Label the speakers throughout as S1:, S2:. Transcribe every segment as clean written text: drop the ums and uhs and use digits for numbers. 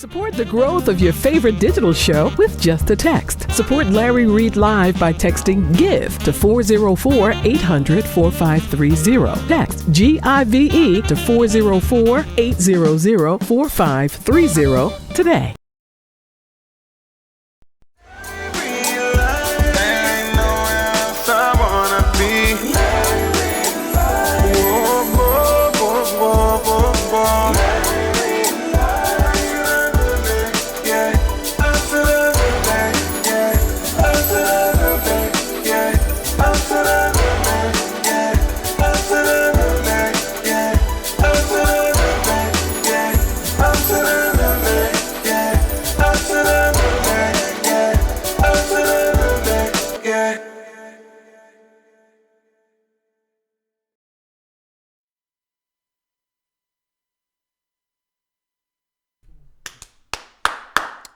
S1: Support the growth of your favorite digital show with just a text. Support Larry Reed Live by texting GIVE to 404-800-4530. Text GIVE to 404-800-4530 today.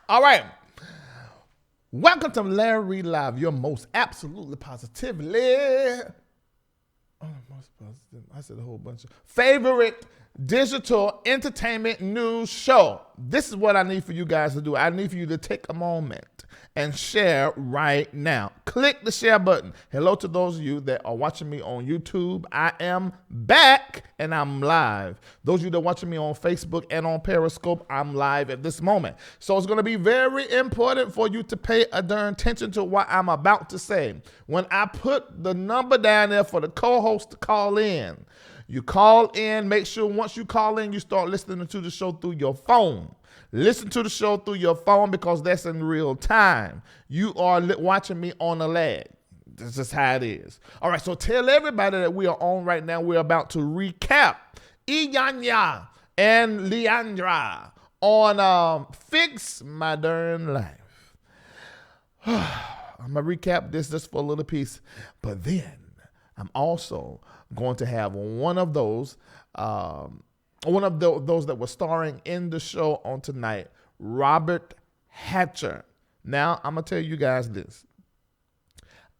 S2: All right. Welcome to Larry Reed Live, your most absolutely positively. Most positive. I said a whole bunch of favorite digital entertainment news show. This is what I need for you guys to do. I need for you to take a moment and share right now. Click the share button. Hello to those of you that are watching me on YouTube. I am back and I'm live. Those of you that are watching me on Facebook and on Periscope, I'm live at this moment. So it's going to be very important for you to pay a darn attention to what I'm about to say. When I put the number down there for the co-host to call in, you call in, make sure once you call in, you start listening to the show through your phone. Listen to the show through your phone because that's in real time. You are watching me on a lag. That's just how it is. All right, so tell everybody that we are on right now. We're about to recap Iyanla and Leandria on Fix My Darn Life. I'm going to recap this just for a little piece, but then I'm also going to have one of those that were starring in the show on tonight, Robert Hatcher. Now, I'm going to tell you guys this.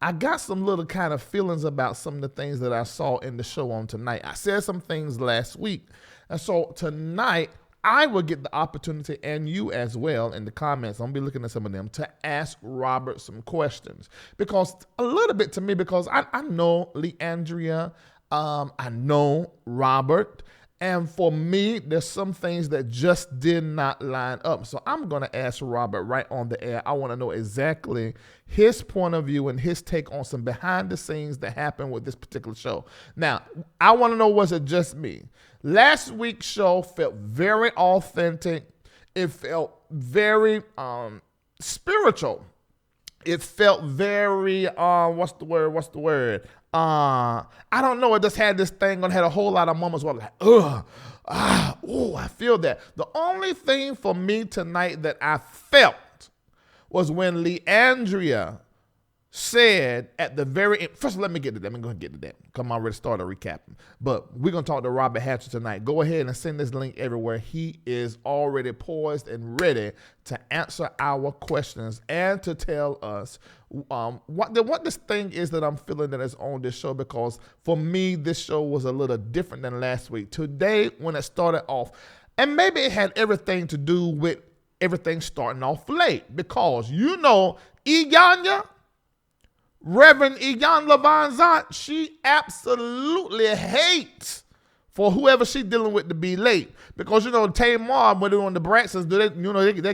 S2: I got some little kind of feelings about some of the things that I saw in the show on tonight. I said some things last week. And so tonight, I will get the opportunity, and you as well, in the comments, I'm going to be looking at some of them, to ask Robert some questions. Because a little bit to me, because I know Leandria, I know Robert, and for me, there's some things that just did not line up. So I'm going to ask Robert right on the air. I want to know exactly his point of view and his take on some behind the scenes that happened with this particular show. Now, I want to know, was it just me? Last week's show felt very authentic. It felt very spiritual. It felt very, what's the word? I don't know. It just had this thing on, had a whole lot of moments where I was like, I feel that. The only thing for me tonight that I felt was when Leandria said at the very end, first let me get to that. I'm going to get to that. Come on, ready to start a recapping. But we're going to talk to Robert Hatcher tonight. Go ahead and send this link everywhere. He is already poised and ready to answer our questions and to tell us what this thing is that I'm feeling that is on this show, because for me, this show was a little different than last week. Today, when it started off, and maybe it had everything to do with everything starting off late, because you know, Reverend Iyanla Vanzant, she absolutely hates for whoever she's dealing with to be late. Because, you know, Tamar, when they're on the Braxtons, they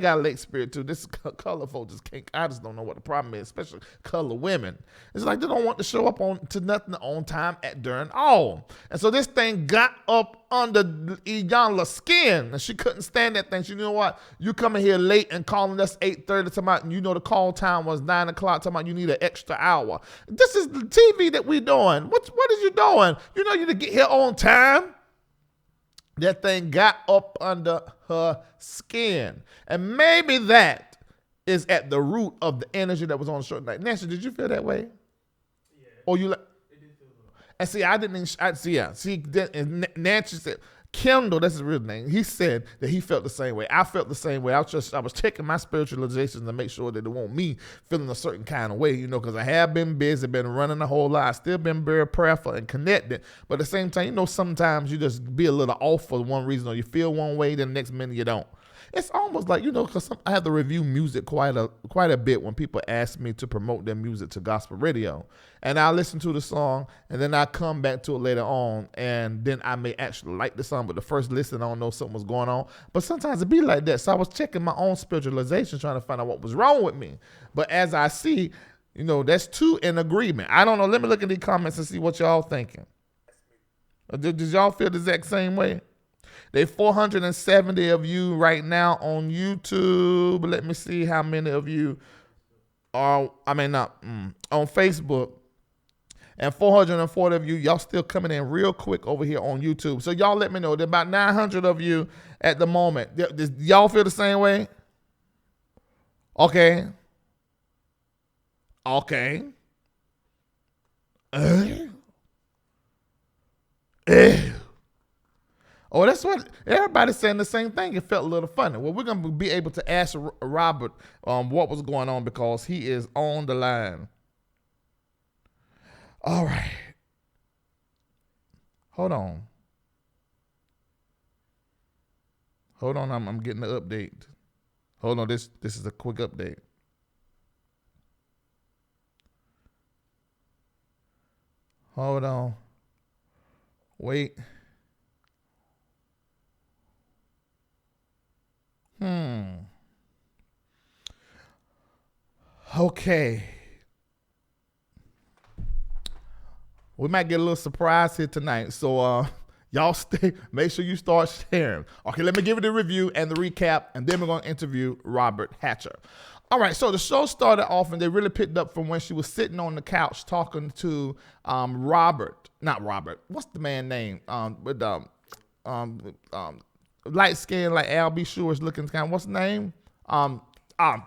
S2: got a late spirit too. This color folks just can't, I just don't know what the problem is, especially color women. It's like they don't want to show up to nothing on time during all. And so this thing got up under Iyanla's skin, and she couldn't stand that thing. She, you know what? You coming here late and calling us 8:30 talking about, and you know the call time was 9 o'clock talking about you need an extra hour. This is the TV that we doing. What is you doing? You know you to get here on time. That thing got up under her skin. And maybe that is at the root of the energy that was on the show tonight. Nancy, did you feel that way?
S3: Yeah.
S2: Or you like?
S3: It did feel good.
S2: And see, I didn't. And Nancy said, Kendall, that's his real name. He said that he felt the same way. I felt the same way. I was checking my spiritualizations to make sure that it won't me feeling a certain kind of way, you know, because I have been busy, been running a whole lot. I still been very prayerful and connected. But at the same time, you know, sometimes you just be a little off for one reason, or you feel one way, then the next minute you don't. It's almost like, because I have to review music quite a bit when people ask me to promote their music to gospel radio. And I listen to the song, and then I come back to it later on, and then I may actually like the song, but the first listen, I don't know something was going on. But sometimes it be like that. So I was checking my own spiritualization, trying to find out what was wrong with me. But as I see, that's two in agreement. I don't know. Let me look at the comments and see what y'all thinking. Did y'all feel the exact same way? There's 470 of you right now on YouTube. Let me see how many of you are, on Facebook. And 440 of you, y'all still coming in real quick over here on YouTube. So y'all let me know. There's about 900 of you at the moment. Y'all feel the same way? Okay. Oh, that's what everybody's saying the same thing. It felt a little funny. Well, we're going to be able to ask Robert what was going on because he is on the line. All right. Hold on. I'm getting the update. Hold on. This is a quick update. Hold on. Wait. Okay. We might get a little surprise here tonight. So y'all make sure you start sharing. Okay, let me give it a review and the recap, and then we're going to interview Robert Hatcher. All right, so the show started off, and they really picked up from when she was sitting on the couch talking to not Robert. What's the man's name? Light skin, like Al B. Shure's looking kind. What's the name?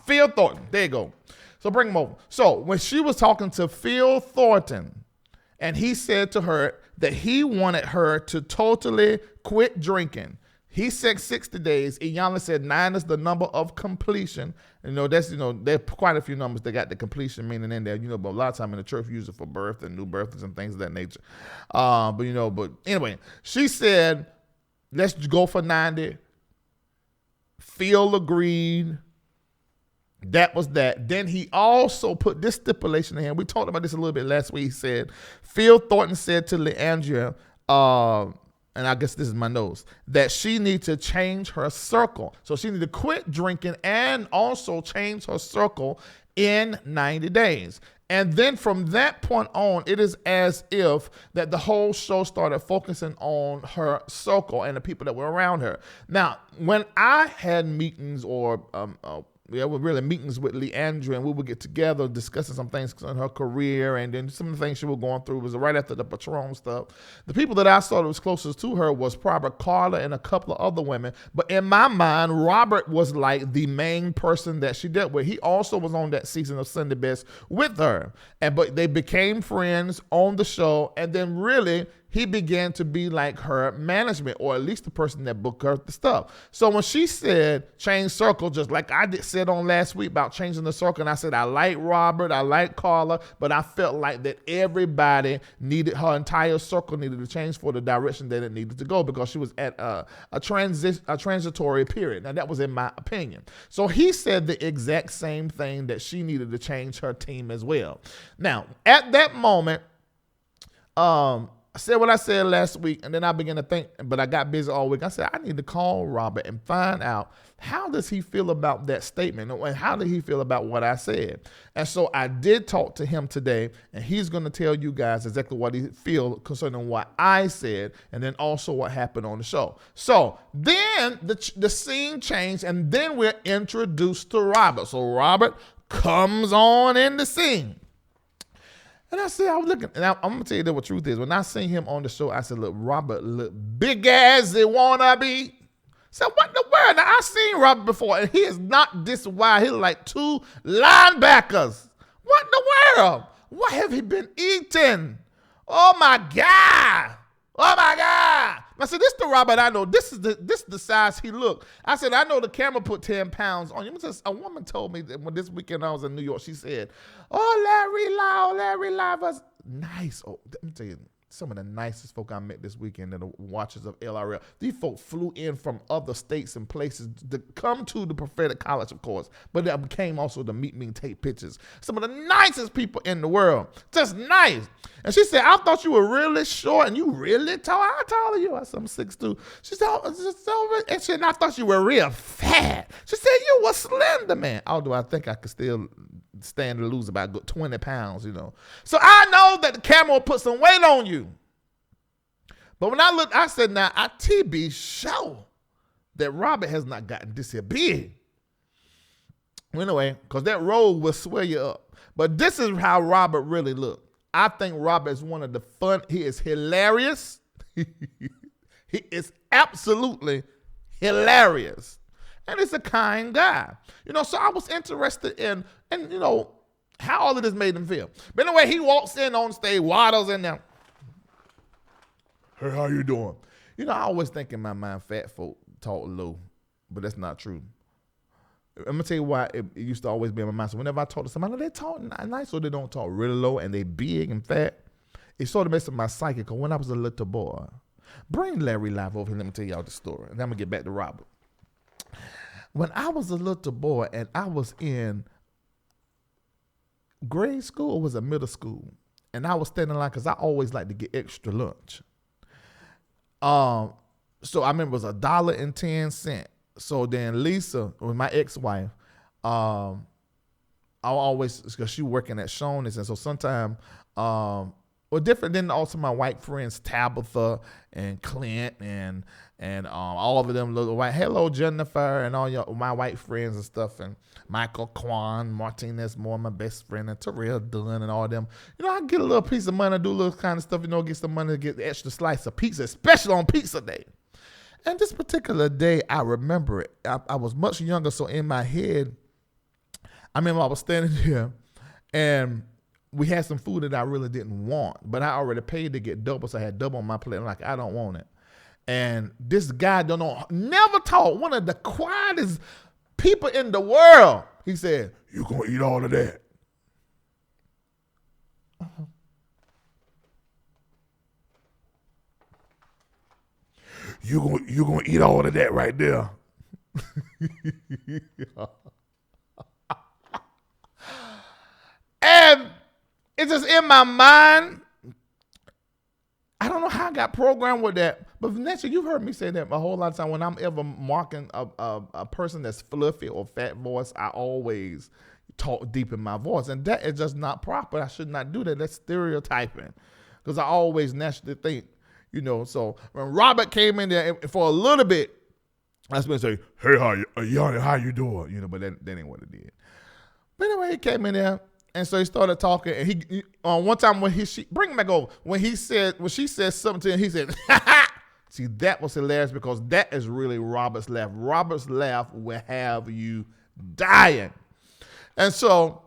S2: Phil Thornton. There you go. So bring him over. So when she was talking to Phil Thornton, and he said to her that he wanted her to totally quit drinking. He said 60 days. Iyanla said 9 is the number of completion. There's quite a few numbers that got the completion meaning in there, but a lot of time in the church we use it for birth and new births and things of that nature. But anyway, she said, let's go for 90. Phil agreed. That was that. Then he also put this stipulation in here. We talked about this a little bit last week. He said, Phil Thornton said to Leandria, and I guess this is my notes, that she needs to change her circle. So she needs to quit drinking and also change her circle in 90 days. And then from that point on, it is as if that the whole show started focusing on her circle and the people that were around her. Now, when I had meetings meetings with Leandria, and we would get together discussing some things on her career, and then some of the things she was going through was right after the Patron stuff. The people that I saw that was closest to her was probably Carla and a couple of other women. But in my mind, Robert was like the main person that she dealt with. He also was on that season of Sunday Best with her. But they became friends on the show, and then really he began to be like her management, or at least the person that booked her the stuff. So when she said change circle, just like I said on last week about changing the circle, and I said I like Robert, I like Carla, but I felt like that everybody her entire circle needed to change for the direction that it needed to go, because she was at a transitory period. Now that was in my opinion. So he said the exact same thing, that she needed to change her team as well. Now at that moment, I said what I said last week, and then I began to think, but I got busy all week. I said, I need to call Robert and find out, how does he feel about that statement, and how did he feel about what I said? And so I did talk to him today, and he's going to tell you guys exactly what he feels concerning what I said, and then also what happened on the show. So then the scene changed, and then we're introduced to Robert. So Robert comes on in the scene. And I said, I was looking, and I'm going to tell you what the truth is. When I seen him on the show, I said, look, Robert look big as he wanna be. So what in the world? Now, I seen Robert before, and he is not this wide. He's like 2 linebackers. What in the world? What have he been eating? Oh, my God. Oh, my God. I said, this is the Robert I know. This is the size he looked. I said, I know the camera put 10 pounds on you. A woman told me that when this weekend I was in New York, she said, oh, Larry Lau was nice. Oh, let me tell you, some of the nicest folk I met this weekend that are watchers of LRL. These folk flew in from other states and places to come to the prophetic college, of course, but they came also to meet me and take pictures. Some of the nicest people in the world. Just nice. And she said, I thought you were really short and you really tall. How tall are you? I said, I'm 6'2". She said, and she said, I thought you were real fat. She said, you were slender, man. Although I think I could still stand to lose about 20 pounds, you know. So I know that the camera will put some weight on you. But when I looked, I said, now, I be sure that Robert has not gotten this here big. Well, anyway, because that road will swell you up. But this is how Robert really looked. I think Robert is one of the fun. He is hilarious. He is absolutely hilarious. And he's a kind guy. You know, so I was interested in, and you know, how all of this made him feel. But anyway, he walks in on stage, waddles in there. Hey, how you doing? You know, I always think in my mind, fat folk talk low, but that's not true. I'm going to tell you why it used to always be in my mind. So whenever I talk to somebody, they talk nice or they don't talk really low and they big and fat. It sort of messes with my psyche because when I was a little boy, bring Larry live over here, let me tell y'all the story. And then I'm going to get back to Robert. When I was a little boy and I was in grade school or was it middle school, and I was standing in line because I always like to get extra lunch. So I remember it was $1.10. So then Lisa, was my ex-wife, I always, because she working at Shoney's, and so sometimes, well, different than also my white friends Tabitha and Clint and all of them little white, hello Jennifer, and all my white friends and stuff, and Michael Kwan, Martinez Moore, my best friend, and Terrell Dunn and all of them. You know, I get a little piece of money, do a little kind of stuff, you know, get some money to get the extra slice of pizza, especially on pizza day. And this particular day, I remember it. I was much younger, so in my head, I remember I was standing here, and we had some food that I really didn't want, but I already paid to get double, so I had double on my plate. I'm like, I don't want it. And this guy never talk, one of the quietest people in the world. He said, you gonna eat all of that? Uh-huh. You gonna eat all of that right there? And it's just in my mind. I don't know how I got programmed with that. But Vanessa, you've heard me say that a whole lot of time. When I'm ever marking a person that's fluffy or fat voice, I always talk deep in my voice. And that is just not proper. I should not do that. That's stereotyping. Because I always naturally think, you know, so when Robert came in there for a little bit, I was going to say, hey, how you doing? You know, but that ain't what it did. But anyway, he came in there, and so he started talking, and he one time when bring him back over, when she said something to him, he said, see, that was hilarious because that is really Robert's laugh. Robert's laugh will have you dying. And so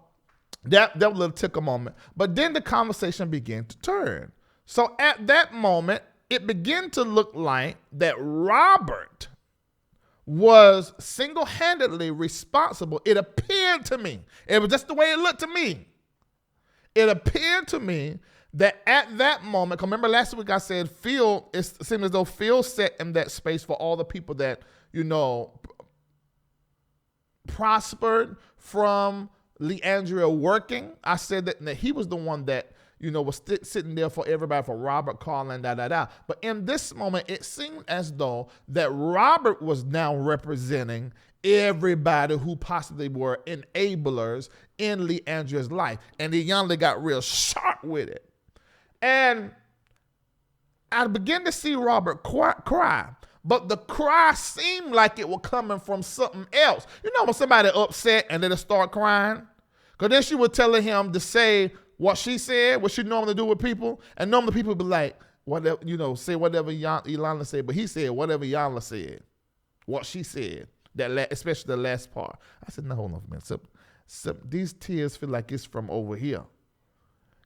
S2: that was a little tickle moment. But then the conversation began to turn. So at that moment, it began to look like that Robert was single-handedly responsible. It appeared to me. It was just the way it looked to me. It appeared to me that at that moment, remember last week I said it seemed as though Phil set in that space for all the people that, you know, prospered from Leandria working. I said that he was the one that, you know, was sitting there for everybody, for Robert, Carlin, But in this moment, it seemed as though that Robert was now representing everybody who possibly were enablers in Leandria's life. And Iyanla got real sharp with it. And I began to see Robert cry. But the cry seemed like it was coming from something else. You know when somebody upset and then they start crying? Because then she was telling him to say what she said, what she normally do with people, and normally people be like, whatever, you know, say whatever Iyanla said, but he said whatever Iyanla said, what she said, especially the last part. I said, no, hold on, man. So these tears feel like it's from over here,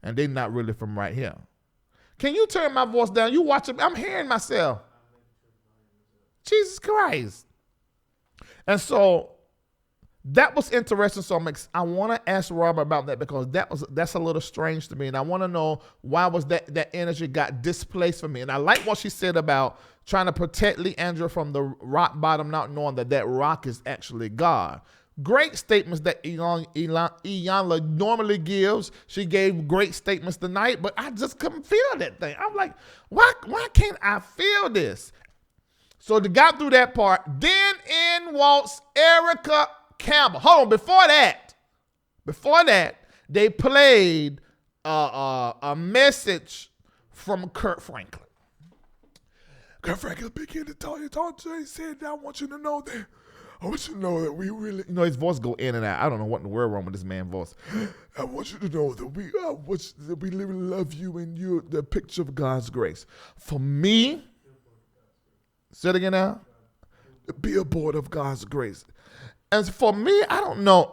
S2: and they're not really from right here. Can you turn my voice down? You watch it. I'm hearing myself. Jesus Christ. And so that was interesting. So I want to ask Robert about that because that's a little strange to me, and I want to know why was that energy got displaced from me. And I like what she said about trying to protect Leandria from the rock bottom, not knowing that rock is actually God. Great statements that Iyanla normally gives. She gave great statements tonight, but I just couldn't feel that thing. I'm like, why can't I feel this? So they got through that part. Then in walks Erica Campbell. Hold on, before that, they played a message from Kurt Franklin. Kurt Franklin began to talk to her. He said, I want you to know that we really, his voice go in and out. I don't know what in the world wrong with this man's voice. I want you to know that we really love you and you're the picture of God's grace. For me, say it again now. The billboard of God's grace. And for me, I don't know.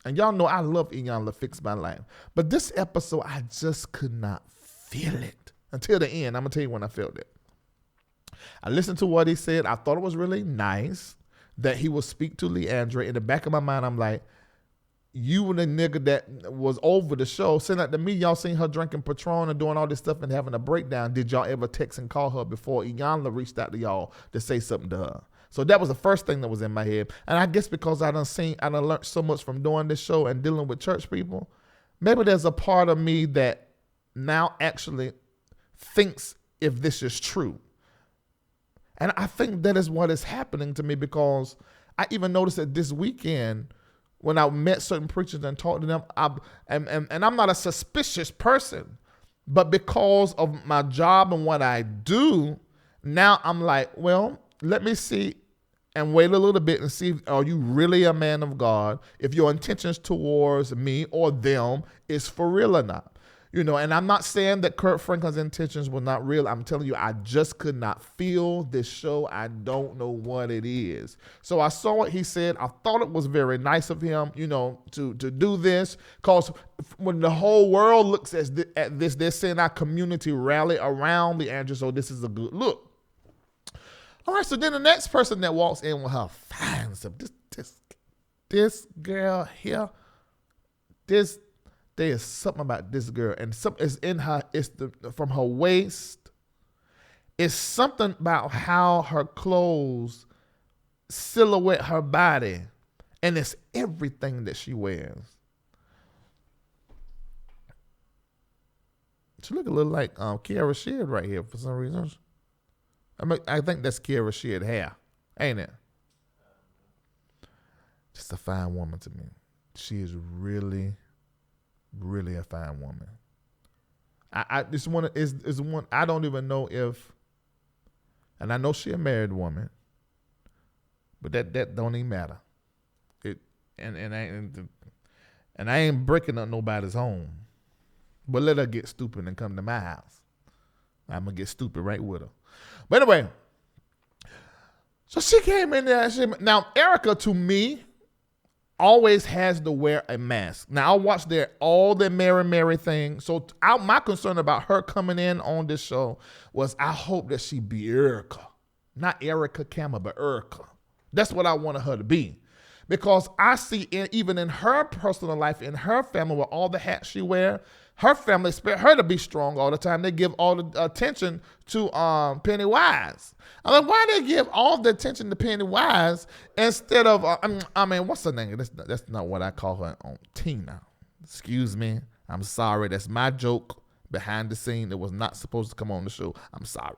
S2: And y'all know I love Iyanla Fix My Life. But this episode, I just could not feel it. Until the end, I'm going to tell you when I felt it. I listened to what he said. I thought it was really nice that he would speak to Leandria. In the back of my mind, I'm like, you and the nigga that was over the show, sent out to me, y'all seen her drinking Patron and doing all this stuff and having a breakdown. Did y'all ever text and call her before Iyanla reached out to y'all to say something to her? So that was the first thing that was in my head. And I guess because I done learned so much from doing this show and dealing with church people, maybe there's a part of me that now actually thinks if this is true. And I think that is what is happening to me because I even noticed that this weekend when I met certain preachers and talked to them, and I'm not a suspicious person, but because of my job and what I do, now I'm like, well, let me see and wait a little bit and see, are you really a man of God? If your intentions towards me or them is for real or not. And I'm not saying that Kurt Franklin's intentions were not real. I'm telling you, I just could not feel this show. I don't know what it is. So I saw what he said. I thought it was very nice of him, to do this. Because when the whole world looks at this, they're saying our community rally around Leandria, so this is a good look. All right, so then the next person that walks in with her fine stuff, this girl here, there is something about this girl, and something is in her. It's from her waist. It's something about how her clothes silhouette her body, and it's everything that she wears. She look a little like Kiara Sheard right here for some reason. I think that's Kiara Sheard hair, ain't it? Just a fine woman to me. She is really, really a fine woman. This one is one I don't even know if, and I know she a married woman, but that don't even matter. And I ain't breaking up nobody's home, but let her get stupid and come to my house. I'm gonna get stupid right with her. But anyway, so she came in there. Now Erica, to me, always has to wear a mask. Now I watched all the Mary thing. So my concern about her coming in on this show was I hope that she be Erica, not Erica Campbell, but Erica. That's what I wanted her to be, because I see even in her personal life, in her family, with all the hats she wear, her family expect her to be strong all the time. They give all the attention to Pennywise. I'm like, why they give all the attention to Pennywise instead of, what's her name? That's not what I call her. Tina. Excuse me. I'm sorry. That's my joke behind the scene. It was not supposed to come on the show. I'm sorry.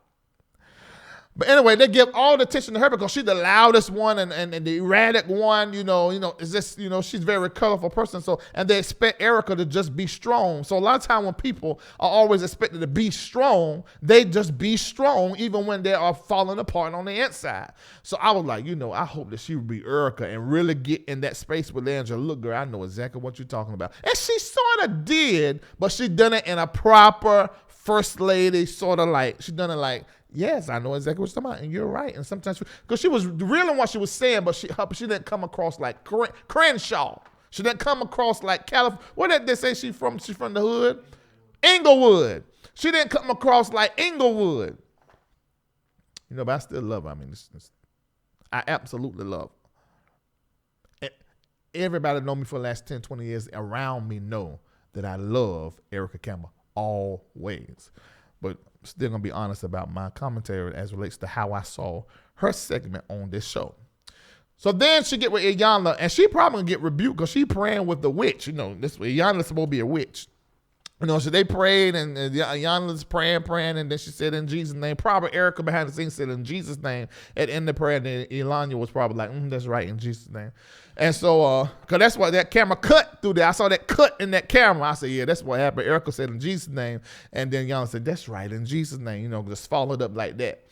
S2: But anyway, they give all the attention to her because she's the loudest one and the erratic one, is this, she's a very colorful person. So, and they expect Erica to just be strong. So a lot of time when people are always expected to be strong, they just be strong even when they are falling apart on the inside. So I was like, I hope that she would be Erica and really get in that space with Leandria. Look, girl, I know exactly what you're talking about. And she sort of did, but she done it in a proper first lady sort of like, she done it like, yes, I know exactly what you're talking about, and you're right. And sometimes, because she was real in what she was saying, but she didn't come across like Crenshaw. She didn't come across like California. What did they say she's from? She's from the hood? Inglewood. She didn't come across like Inglewood. But I still love her. I absolutely love her. everybody that know me for the last 10, 20 years around me know that I love Erica Campbell always. But I'm still going to be honest about my commentary as relates to how I saw her segment on this show. So then she get with Iyanla, and she probably going to get rebuked because she praying with the witch. This Iyanla's supposed to be a witch. So they prayed, and Iyanla's praying, and then she said in Jesus' name. Probably Erica behind the scenes said in Jesus' name at the end of the prayer, and then Iyanla was probably like, that's right, in Jesus' name. And so, because that's what that camera cut through there. I saw that cut in that camera. I said, yeah, that's what happened. Erica said in Jesus' name, and then Iyanla said, that's right, in Jesus' name. Just followed up like that.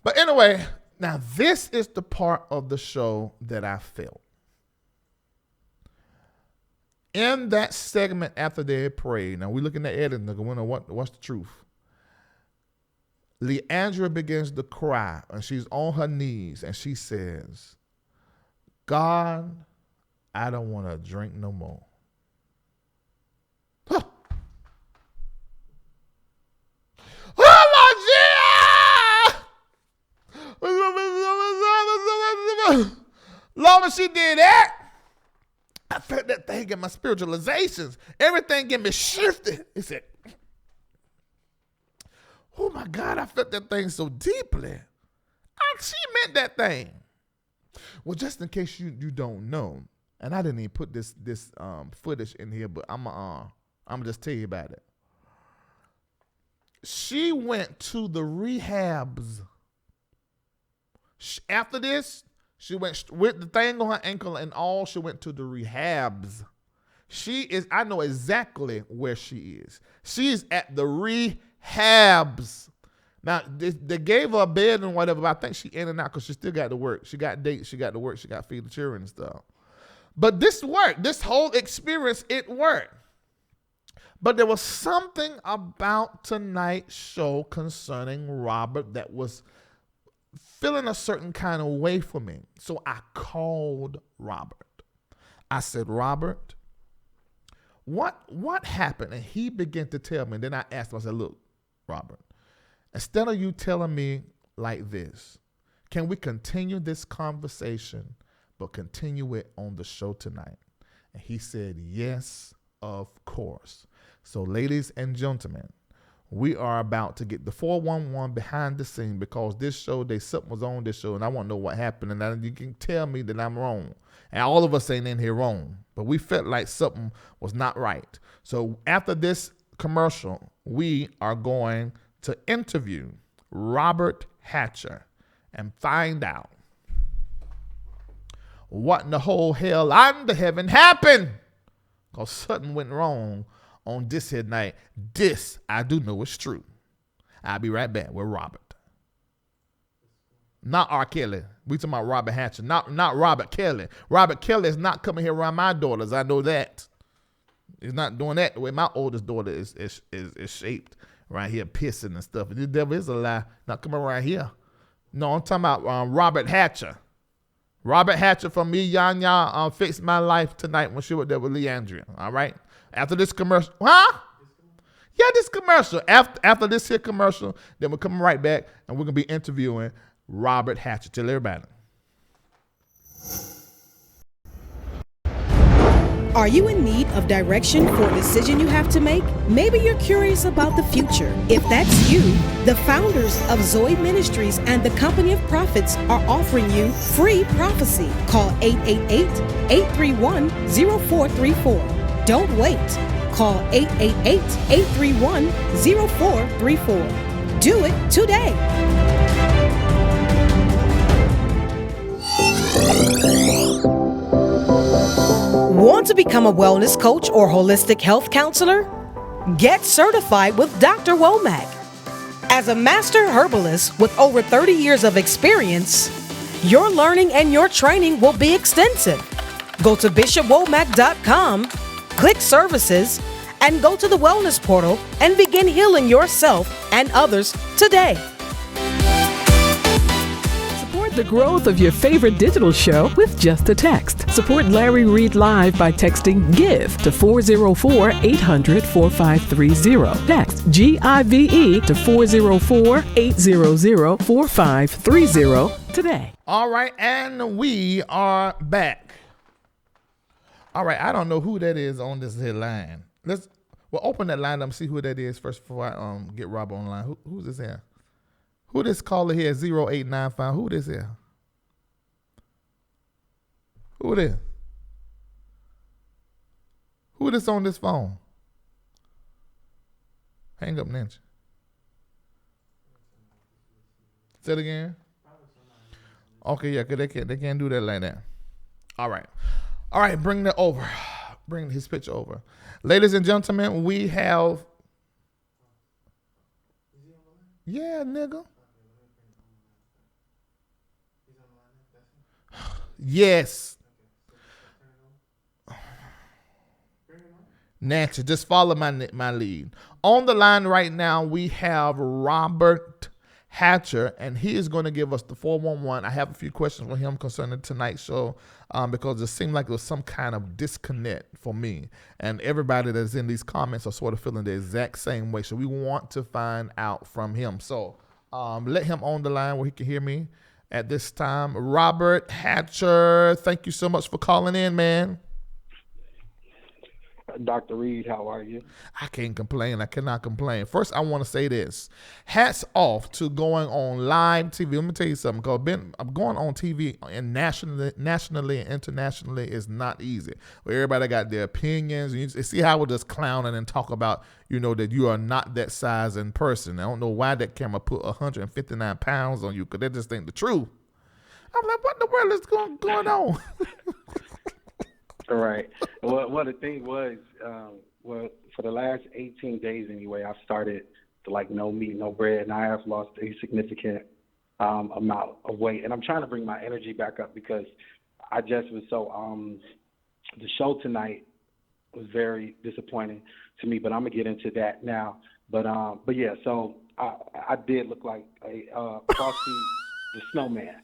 S2: But anyway, now this is the part of the show that I felt. In that segment after they had prayed, now we're looking at editing, what's the truth? Leandria begins to cry, and she's on her knees, and she says, God, I don't want to drink no more. Huh. Oh, my God! Long as she did that, I felt that thing in my spiritualizations. Everything get me shifted. He said, oh my God, I felt that thing so deeply. She meant that thing. Well, just in case you don't know, and I didn't even put this footage in here, but I'm just tell you about it. She went to the rehabs. After this, she went with the thing on her ankle and all. She went to the rehabs. I know exactly where she is. She's at the rehabs. Now, they gave her a bed and whatever, but I think she in and out because she still got to work. She got dates. She got to work. She got to feed the children and stuff. But this worked. This whole experience, it worked. But there was something about tonight's show concerning Robert that was feeling a certain kind of way for me. So I called Robert. I said, Robert, what happened? And he began to tell me. And then I asked him, I said, look, Robert, instead of you telling me like this, can we continue this conversation, but continue it on the show tonight? And he said, yes, of course. So ladies and gentlemen, we are about to get the 411 behind the scene because this show, something was on this show, and I want to know what happened. And you can tell me that I'm wrong. And all of us ain't in here wrong, but we felt like something was not right. So after this commercial, we are going to interview Robert Hatcher and find out what in the whole hell under heaven happened. Because something went wrong on this here night. This, I do know is true. I'll be right back with Robert. Not R. Kelly. We talking about Robert Hatcher. Not Robert Kelly. Robert Kelly is not coming here around my daughters. I know that. He's not doing that the way my oldest daughter is shaped right here, pissing and stuff. The devil is a lie. Not coming around here. No, I'm talking about Robert Hatcher. Robert Hatcher from Iyanla Fixed My Life Tonight when she was there with Leandria. All right? After this commercial. Huh? Yeah, this commercial. After this here commercial, then we're coming right back and we're going to be interviewing Robert Hatcher. Tell everybody.
S4: Are you in need of direction for a decision you have to make? Maybe you're curious about the future. If that's you, the founders of Zoe Ministries and the Company of Prophets are offering you free prophecy. Call 888-831-0434. Don't wait. Call 888-831-0434. Do it today. Want to become a wellness coach or holistic health counselor? Get certified with Dr. Womack. As a master herbalist with over 30 years of experience, your learning and your training will be extensive. Go to bishopwomack.com, click services, and go to the wellness portal and begin healing yourself and others today.
S1: The growth of your favorite digital show with just a text. Support Larry Reed Live by texting GIVE to 404-800-4530. Text GIVE to 404-800-4530 today.
S2: All right, and we are back. All right, I don't know who that is on this here line. Well, open that line up and see who that is first before I get Rob on the line. Who's this here? Who this caller here? 0895. Who this here? Who this? Who this on this phone? Hang up, Nancy. Say it again. Okay, yeah, cause they can't do that like that. All right, bring that over. Bring his picture over. Ladies and gentlemen, we have. Yeah, nigga. Yes. Nancy, just follow my lead. On the line right now, we have Robert Hatcher, and he is going to give us the 411. I have a few questions for him concerning tonight's show because it seemed like there was some kind of disconnect for me. And everybody that's in these comments are sort of feeling the exact same way. So we want to find out from him. So let him on the line where he can hear me at this time. Robert Hatcher, thank you so much for calling in, man.
S5: Dr. Reed, how are you?
S2: I can't complain. I cannot complain. First, I want to say this. Hats off to going on live TV. Let me tell you something. I'm going on TV and nationally and internationally is not easy. Where everybody got their opinions. And you see how we're just clowning and talk about, that you are not that size in person. I don't know why that camera put 159 pounds on you because they just ain't the truth. I'm like, what in the world is going on?
S5: All right. Well, the thing was, for the last 18 days anyway, I started to no meat, no bread, and I have lost a significant amount of weight. And I'm trying to bring my energy back up because I just was so the show tonight was very disappointing to me, but I'm gonna get into that now. But yeah, so I did look like a Frosty the Snowman.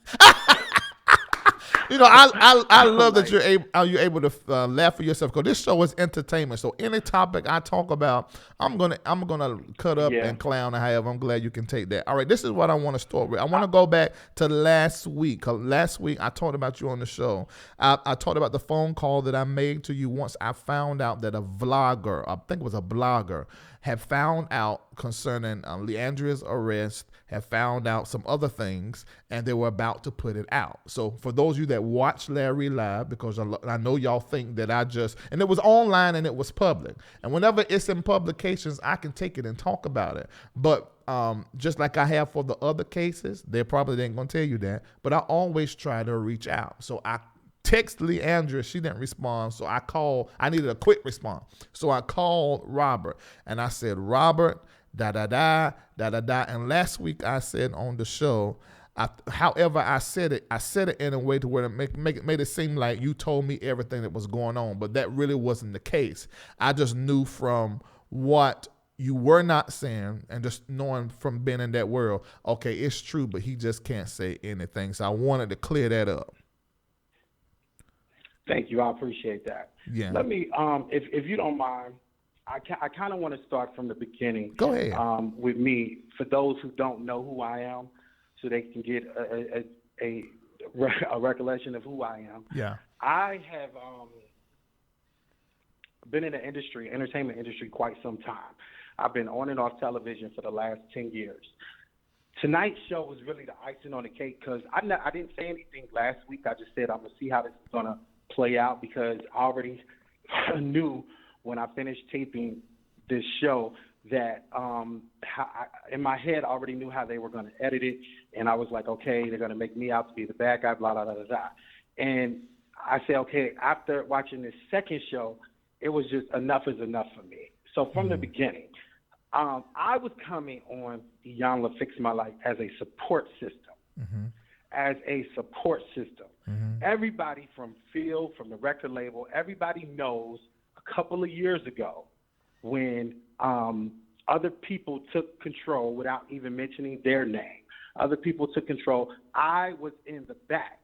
S2: I love that you're able to laugh at yourself because this show is entertainment. So any topic I talk about, I'm gonna cut up and clown and however. I'm glad you can take that. All right, this is what I want to start with. I want to go back to last week. 'Cause last week I talked about you on the show. I talked about the phone call that I made to you once I found out that a vlogger, I think it was a blogger, had found out concerning Leandria's arrest, had found out some other things, and they were about to put it out. So for those of you that watch Larry Live, because I know y'all think that and it was online and it was public. And whenever it's in publications, I can take it and talk about it. But just like I have for the other cases, they probably ain't going to tell you that, but I always try to reach out. So I text Leandria, she didn't respond, so I needed a quick response. So I called Robert, and I said, Robert, da-da-da, da-da-da, and last week I said on the show, however I said it in a way to where it made it seem like you told me everything that was going on, but that really wasn't the case. I just knew from what you were not saying and just knowing from being in that world, okay, it's true, but he just can't say anything, so I wanted to clear that up.
S5: Thank you. I appreciate that.
S2: Yeah.
S5: Let me, if you don't mind, I kind of want to start from the beginning.
S2: Go ahead.
S5: With me, for those who don't know who I am, so they can get a recollection of who I am.
S2: Yeah.
S5: I have been in the entertainment industry, quite some time. I've been on and off television for the last 10 years. Tonight's show was really the icing on the cake because I didn't say anything last week. I just said I'm going to see how this is going to play out because I already knew when I finished taping this show that in my head I already knew how they were going to edit it, and I was like, okay, they're going to make me out to be the bad guy, blah, blah, blah, blah, blah. And I said, okay, after watching this second show, it was just enough is enough for me. So from the beginning, I was coming on Iyanla Fix My Life as a support system. Mm-hmm. As a support system. Mm-hmm. Everybody from Phil, from the record label, everybody knows a couple of years ago when other people took control without even mentioning their name. Other people took control. I was in the back.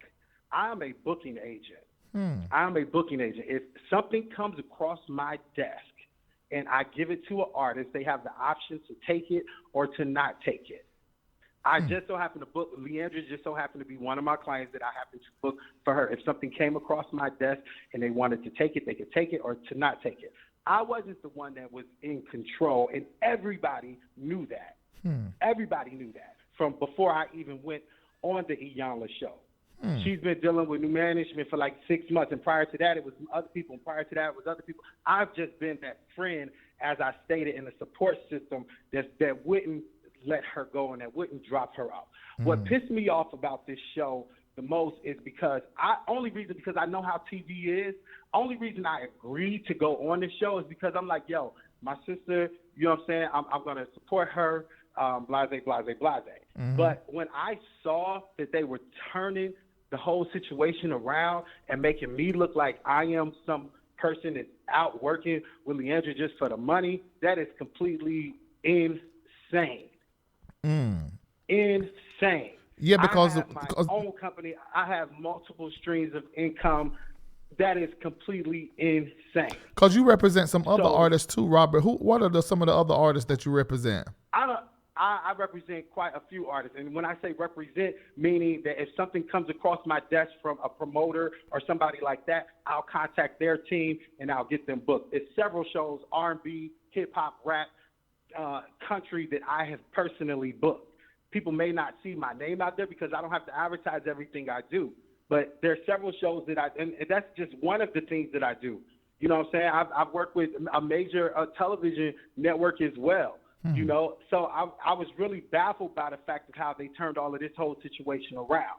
S5: I am a booking agent. I'm a booking agent. If something comes across my desk and I give it to an artist, they have the option to take it or to not take it. I just so happen to book, Leandria just so happened to be one of my clients that I happened to book for her. If something came across my desk and they wanted to take it, they could take it or to not take it. I wasn't the one that was in control, and everybody knew that. Everybody knew that from before I even went on the Iyanla show. She's been dealing with new management for like 6 months, and prior to that, it was other people, and prior to that, it was other people. I've just been that friend, as I stated, in the support system that wouldn't let her go and that wouldn't drop her out. What pissed me off about this show the most is because because I know how TV is. Only reason I agreed to go on this show is because I'm like, yo, my sister, you know what I'm saying? I'm going to support her, blase, blase, blase. But when I saw that they were turning the whole situation around and making me look like I am some person that's out working with Leandria just for the money, that is completely insane. Insane.
S2: Yeah, because
S5: I have my own company. I have multiple streams of income. That is completely insane.
S2: Because you represent some other artists too, Robert. What are some of the other artists that you represent?
S5: I represent quite a few artists, and when I say represent, meaning that if something comes across my desk from a promoter or somebody like that, I'll contact their team and I'll get them booked. It's several shows, R&B, hip hop, rap, country that I have personally booked. People may not see my name out there because I don't have to advertise everything I do, but there are several shows that and that's just one of the things that I do. You know what I'm saying? I've worked with a major television network as well. You know, so I was really baffled by the fact of how they turned all of this whole situation around.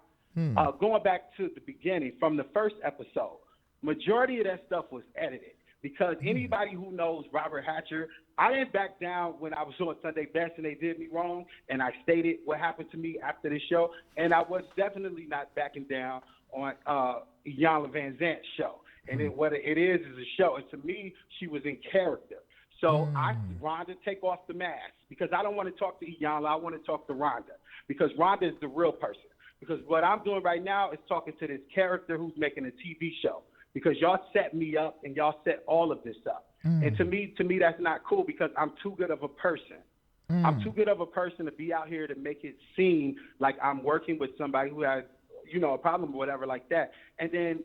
S5: Going back to the beginning, from the first episode, majority of that stuff was edited because anybody who knows Robert Hatcher, I didn't back down when I was on Sunday Best and they did me wrong, and I stated what happened to me after the show, and I was definitely not backing down on Iyanla Vanzant's show. And what it is a show, and to me, she was in character. So I asked Rhonda to take off the mask because I don't want to talk to Iyanla. I want to talk to Rhonda because Rhonda is the real person. Because what I'm doing right now is talking to this character who's making a TV show because y'all set me up and y'all set all of this up. And to me, that's not cool because I'm too good of a person. I'm too good of a person to be out here to make it seem like I'm working with somebody who has, you know, a problem or whatever like that. And then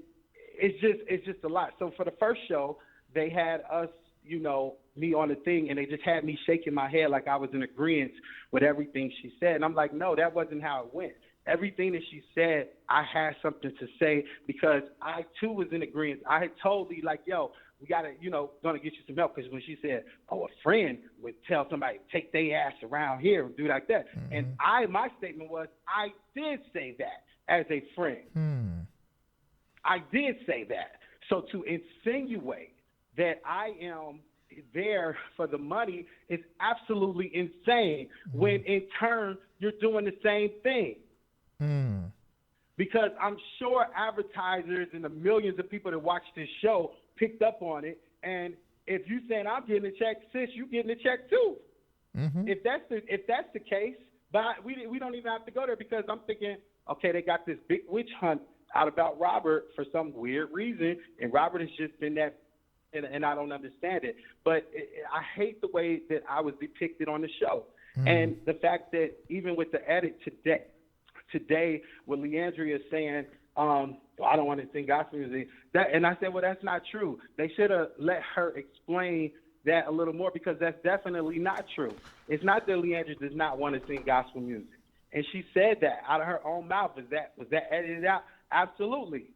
S5: it's just a lot. So for the first show, they had us, you know, me on the thing, and they just had me shaking my head like I was in agreement with everything she said. And I'm like, no, that wasn't how it went. Everything that she said, I had something to say because I, too, was in agreement. I had told Lee, like, yo, we got to, you know, going to get you some help because when she said, oh, a friend would tell somebody, take their ass around here and do like that. And my statement was, I did say that as a friend. I did say that. So to insinuate that I am there for the money is absolutely insane when in turn you're doing the same thing. Because I'm sure advertisers and the millions of people that watch this show picked up on it, and if you saying I'm getting a check, sis, you getting a check too. If that's the case, but we don't even have to go there because I'm thinking, okay, they got this big witch hunt out about Robert for some weird reason, and Robert has just been that. And I don't understand it. But I hate the way that I was depicted on the show. And the fact that even with the edit today when Leandria is saying, I don't want to sing gospel music, and I said, well, that's not true. They should have let her explain that a little more because that's definitely not true. It's not that Leandria does not want to sing gospel music. And she said that out of her own mouth. Was that edited out? Absolutely.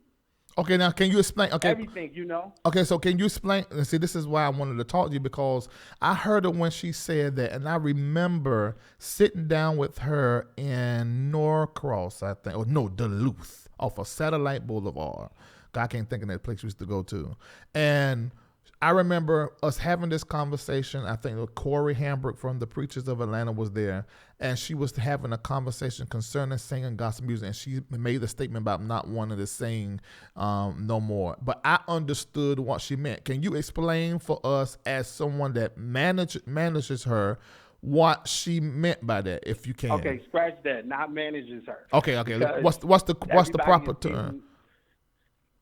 S2: Okay, now can you explain? Okay,
S5: everything, you know.
S2: Okay, so can you explain? See, this is why I wanted to talk to you because I heard her when she said that, and I remember sitting down with her in Norcross, I think, or no, Duluth, off of Satellite Boulevard. I can't think of that place we used to go to, and I remember us having this conversation. I think Corey Hambrick from the Preachers of Atlanta was there, and she was having a conversation concerning singing gospel music, and she made the statement about not wanting to sing no more. But I understood what she meant. Can you explain for us, as someone that manages her, what she meant by that, if you can?
S5: Okay, scratch that. Not manages her.
S2: Okay. What's the proper term?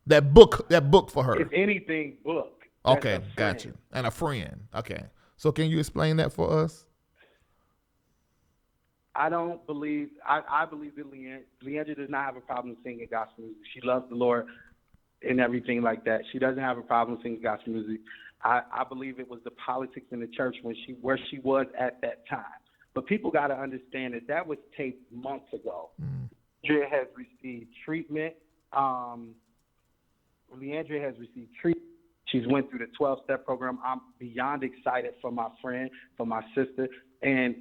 S2: That book for her.
S5: If anything, book.
S2: Okay, got you. And a friend. Okay. So can you explain that for us?
S5: I don't believe. I believe that Leandria does not have a problem singing gospel music. She loves the Lord and everything like that. She doesn't have a problem singing gospel music. I believe it was the politics in the church where she was at that time. But people got to understand that was taped months ago. Leandria has received treatment. Leandria has received treatment. She's went through the 12-step program. I'm beyond excited for my friend, for my sister, and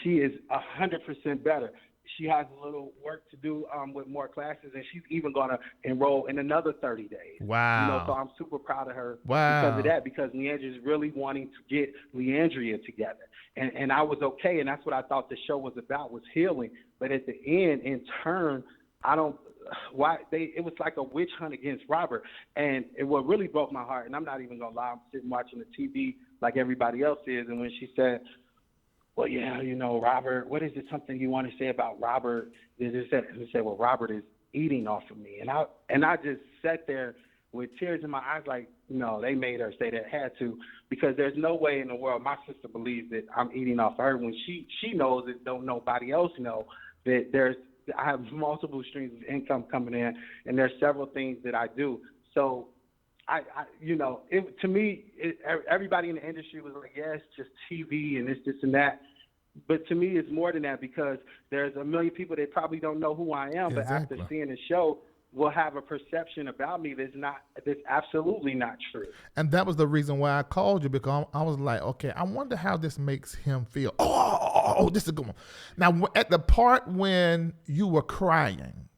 S5: she is 100% better. She has a little work to do with more classes, and she's even going to enroll in another 30 days.
S2: Wow.
S5: So I'm super proud of her
S2: Wow.
S5: because of that, because Leandria is really wanting to get Leandria together. And I was okay, and that's what I thought the show was about, was healing. But at the end, in turn, it was like a witch hunt against Robert. And what really broke my heart, and I'm not even going to lie, I'm sitting watching the TV like everybody else is, and when she said, well, yeah, Robert, what is it, something you want to say about Robert? They said, well, Robert is eating off of me. And I just sat there with tears in my eyes like, no, they made her say that, had to, because there's no way in the world my sister believes that I'm eating off of her when she knows it, don't nobody else know, that I have multiple streams of income coming in, and there's several things that I do. So to me, everybody in the industry was like, yeah, it's just TV and this and that. But to me, it's more than that, because there's a million people that probably don't know who I am, but after seeing the show, will have a perception about me that's absolutely not true.
S2: And that was the reason why I called you, because I was like, okay, I wonder how this makes him feel. Oh, this is a good one. Now, at the part when you were crying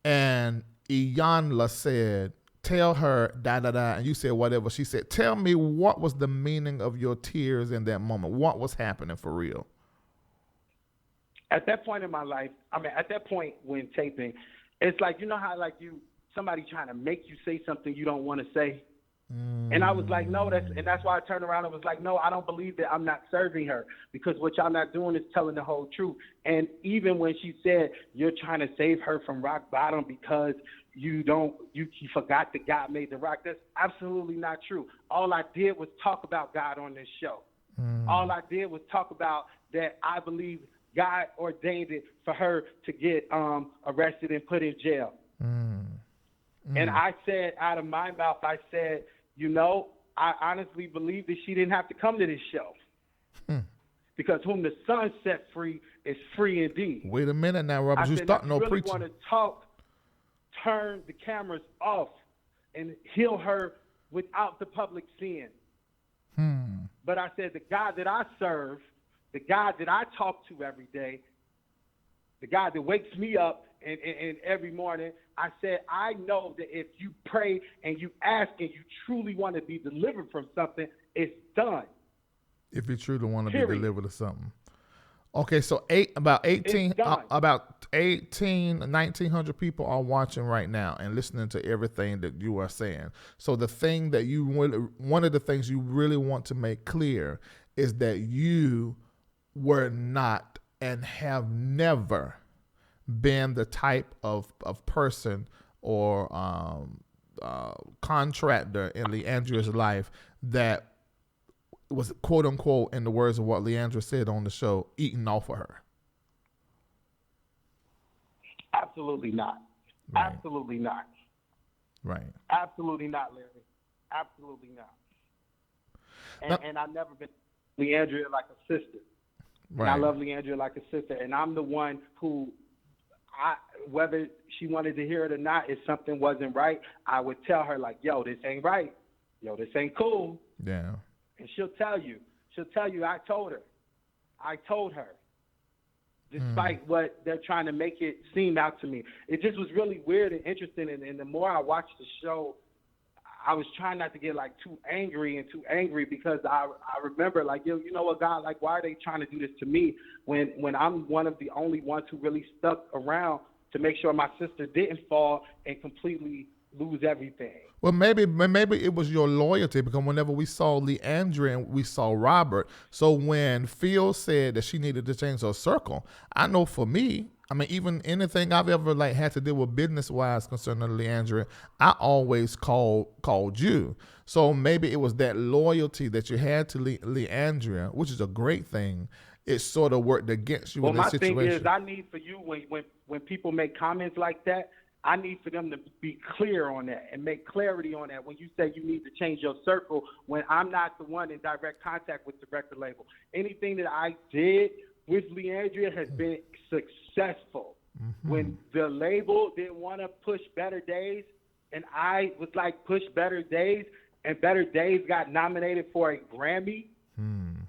S2: and Iyanla said, tell her, da-da-da, and you said whatever she said, tell me, what was the meaning of your tears in that moment? What was happening for real?
S5: At that point in my life, at that point when taping, it's like, how somebody trying to make you say something you don't want to say. And I was like, no, that's why I turned around and was like, no, I don't believe that I'm not serving her, because what y'all not doing is telling the whole truth. And even when she said you're trying to save her from rock bottom because you forgot that God made the rock, that's absolutely not true. All I did was talk about God on this show. All I did was talk about that I believe God ordained it for her to get arrested and put in jail. And I said out of my mouth, I said, I honestly believe that she didn't have to come to this show. Because whom the Son set free is free indeed.
S2: Wait a minute now, Robert. You start no preaching.
S5: I really want to talk, turn the cameras off, and heal her without the public seeing. But I said, the God that I serve, the God that I talk to every day, the God that wakes me up and every morning, I said, I know that if you pray and you ask and you truly want to be delivered from something, it's done.
S2: If you truly want to be delivered to something. Okay, so about 1,900 people are watching right now and listening to everything that you are saying. So the thing that one of the things you really want to make clear is that you were not and have never been the type of person or contractor in Leandria's life that was, quote unquote, in the words of what Leandria said on the show, eating off of her.
S5: Absolutely not. Right. Absolutely not.
S2: Right.
S5: Absolutely not, Larry. Absolutely not. And I've never been Leandria like a sister. Right. And I love Leandria like a sister. And I'm the one who, whether she wanted to hear it or not, if something wasn't right, I would tell her, like, yo, this ain't right. Yo, this ain't cool.
S2: Yeah.
S5: And she'll tell you, I told her. Despite what they're trying to make it seem out to me. It just was really weird and interesting. And the more I watched the show, I was trying not to get too angry because I remember yo, you know what, God, why are they trying to do this to me when I'm one of the only ones who really stuck around to make sure my sister didn't fall and completely lose everything.
S2: Well, maybe it was your loyalty, because whenever we saw Leandria and we saw Robert, so when Phil said that she needed to change her circle, I know for me, I mean, even anything I've ever like had to deal with business wise concerning Leandria, I always called you. So maybe it was that loyalty that you had to Leandria, which is a great thing. It sort of worked against you in this situation.
S5: Well, my thing is, I need for you when people make comments like that, I need for them to be clear on that and make clarity on that. When you say you need to change your circle, when I'm not the one in direct contact with the record label, anything that I did with Leandria has been successful. Mm-hmm. When the label didn't want to push Better Days, and I was like, push Better Days, and Better Days got nominated for a Grammy,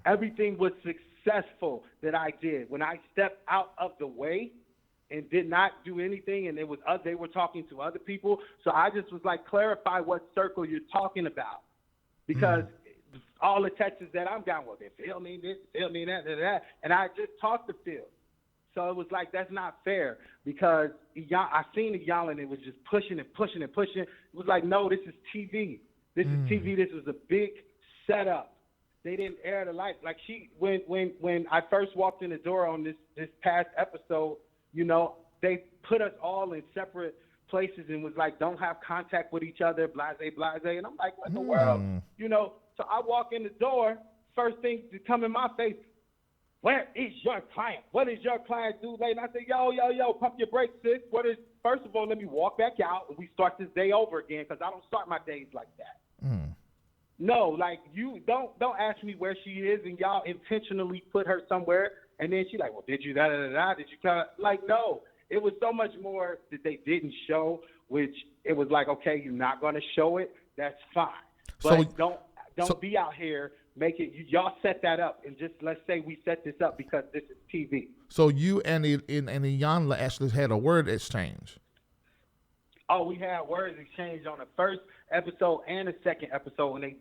S5: everything was successful that I did. When I stepped out of the way and did not do anything, and they were talking to other people, so I just was like, clarify what circle you're talking about, because all the texts that I'm down with, they feel me this, feel me that, and I just talked to Phil. So it was like, that's not fair, because I seen Iyanla and it was just pushing and pushing and pushing. It was like, no, this is TV. This is TV. This was a big setup. They didn't air the light. Like when I first walked in the door on this past episode, you know, they put us all in separate places and was like, don't have contact with each other, blase. And I'm like, what in the world? You know, so I walk in the door, first thing to come in my face, where is your client? What is your client do late? And I say, yo, pump your brakes, sis. First of all, let me walk back out and we start this day over again, because I don't start my days like that. No, like, you don't ask me where she is, and y'all intentionally put her somewhere, and then she like, well, did you da-da-da-da? Did you kind of, like, no. It was so much more that they didn't show, which it was like, okay, you're not going to show it, that's fine. But don't be out here y'all set that up, and just let's say we set this up because this is TV. So
S2: you and Iyanla actually had a word exchange.
S5: Oh, we had words exchanged on the first episode and the second episode, and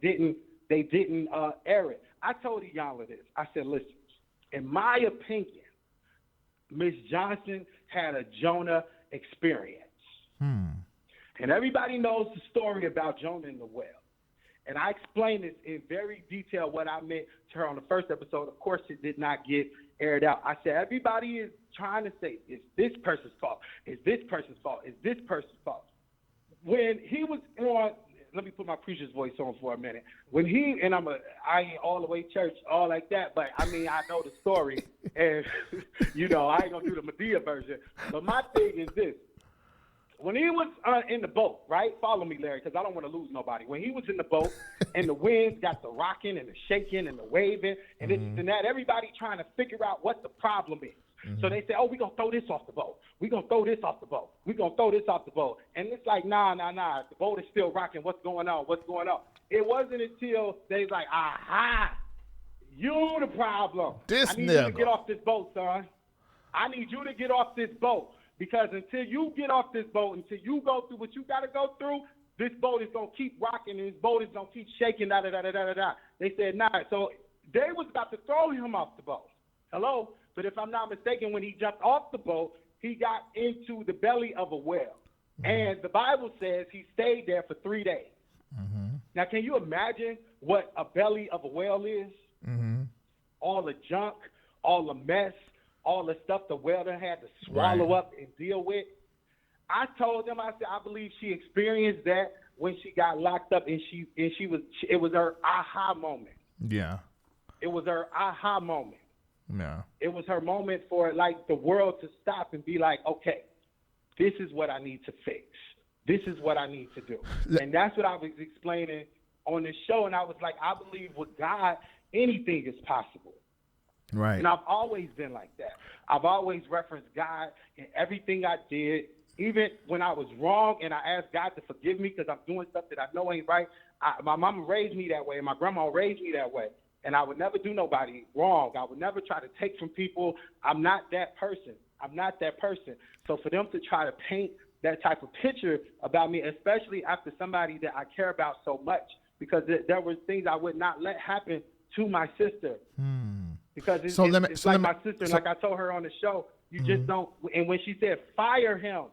S5: they didn't air it. I told Iyanla this. I said, listen, in my opinion, Miss Johnson had a Jonah experience. And everybody knows the story about Jonah in the well. And I explained this in very detail what I meant to her on the first episode. Of course, it did not get aired out. I said, everybody is trying to say, it's this person's fault. It's this person's fault. It's this person's fault. When he was on, let me put my preacher's voice on for a minute. When I ain't all the way church, all like that, but I mean, I know the story. And, you know, I ain't going to do the Medea version. But my thing is this. When he was in the boat, right? Follow me, Larry, because I don't want to lose nobody. When he was in the boat and the winds got the rocking and the shaking and the waving and this and that, everybody trying to figure out what the problem is. So they say, oh, we're going to throw this off the boat. We're going to throw this off the boat. We're going to throw this off the boat. And it's like, nah. The boat is still rocking. What's going on? It wasn't until they was like, aha, you the problem. I need you to get off this boat, son. I need you to get off this boat. Because until you get off this boat, until you go through what you got to go through, this boat is going to keep rocking and this boat is going to keep shaking, da-da-da-da-da-da. They said, nah. So they was about to throw him off the boat. Hello? But if I'm not mistaken, when he jumped off the boat, he got into the belly of a well. And the Bible says he stayed there for 3 days. Now, can you imagine what a belly of a whale is? All the junk, all the mess, all the stuff the whale had to swallow up and deal with. I told them, I said, I believe she experienced that when she got locked up, and it was her aha moment. Yeah. It was her aha moment. Yeah. It was her moment for like the world to stop and be like, okay, this is what I need to fix. This is what I need to do. And that's what I was explaining on the show. And I was like, I believe with God, anything is possible. Right. And I've always been like that. I've always referenced God in everything I did, even when I was wrong and I asked God to forgive me because I'm doing stuff that I know ain't right. My mama raised me that way and my grandma raised me that way. And I would never do nobody wrong. I would never try to take from people. I'm not that person. So for them to try to paint that type of picture about me, especially after somebody that I care about so much, because there were things I would not let happen to my sister. Because it's like my sister, like I told her on the show, you just don't. And when she said, fire him,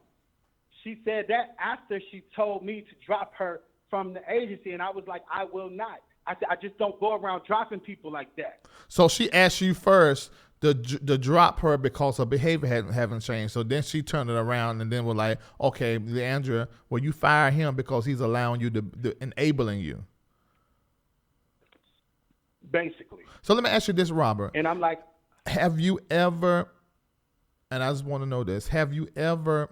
S5: she said that after she told me to drop her from the agency. And I was like, I will not. I said, I just don't go around dropping people like that.
S2: So she asked you first to drop her because her behavior haven't changed. So then she turned it around and then was like, okay, Leandria, well, you fire him because he's allowing you to enabling you.
S5: Basically.
S2: So let me ask you this, Robert.
S5: And I'm like,
S2: have you ever, and I just want to know this, have you ever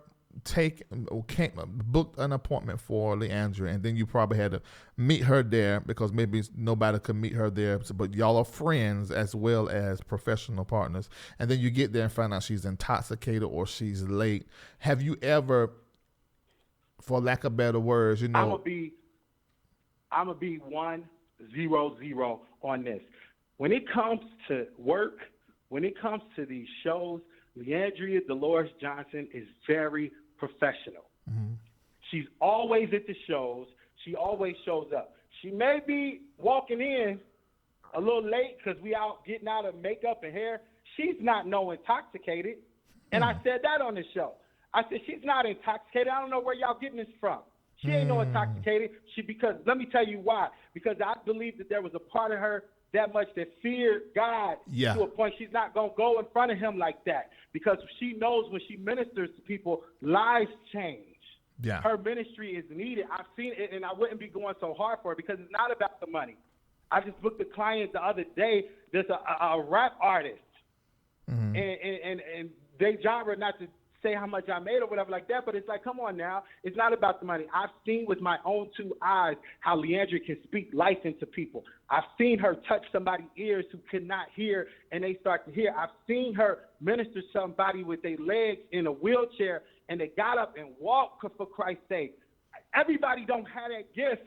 S2: booked an appointment for Leandria, and then you probably had to meet her there because maybe nobody could meet her there, but y'all are friends as well as professional partners, and then you get there and find out she's intoxicated or she's late. Have you ever, for lack of better words,
S5: I'm gonna be 1-0-0 on this. When it comes to work, when it comes to these shows, Leandria Dolores Johnson is very professional. Mm-hmm. She's always at the shows. She always shows up. She may be walking in a little late because we out getting out of makeup and hair. She's not intoxicated. And I said that on the show. I said, she's not intoxicated. I don't know where y'all getting this from. She ain't no intoxicated. Because let me tell you why. Because I believe that there was a part of her that much that feared God to a point she's not going to go in front of him like that, because she knows when she ministers to people, lives change. Yeah. Her ministry is needed. I've seen it, and I wouldn't be going so hard for her because it's not about the money. I just booked a client the other day. There's a rap artist, and they genre, not to say how much I made or whatever like that, but it's like, come on now. It's not about the money. I've seen with my own two eyes how Leandria can speak life into people. I've seen her touch somebody's ears who could not hear, and they start to hear. I've seen her minister somebody with their legs in a wheelchair, and they got up and walked for Christ's sake. Everybody don't have that gift.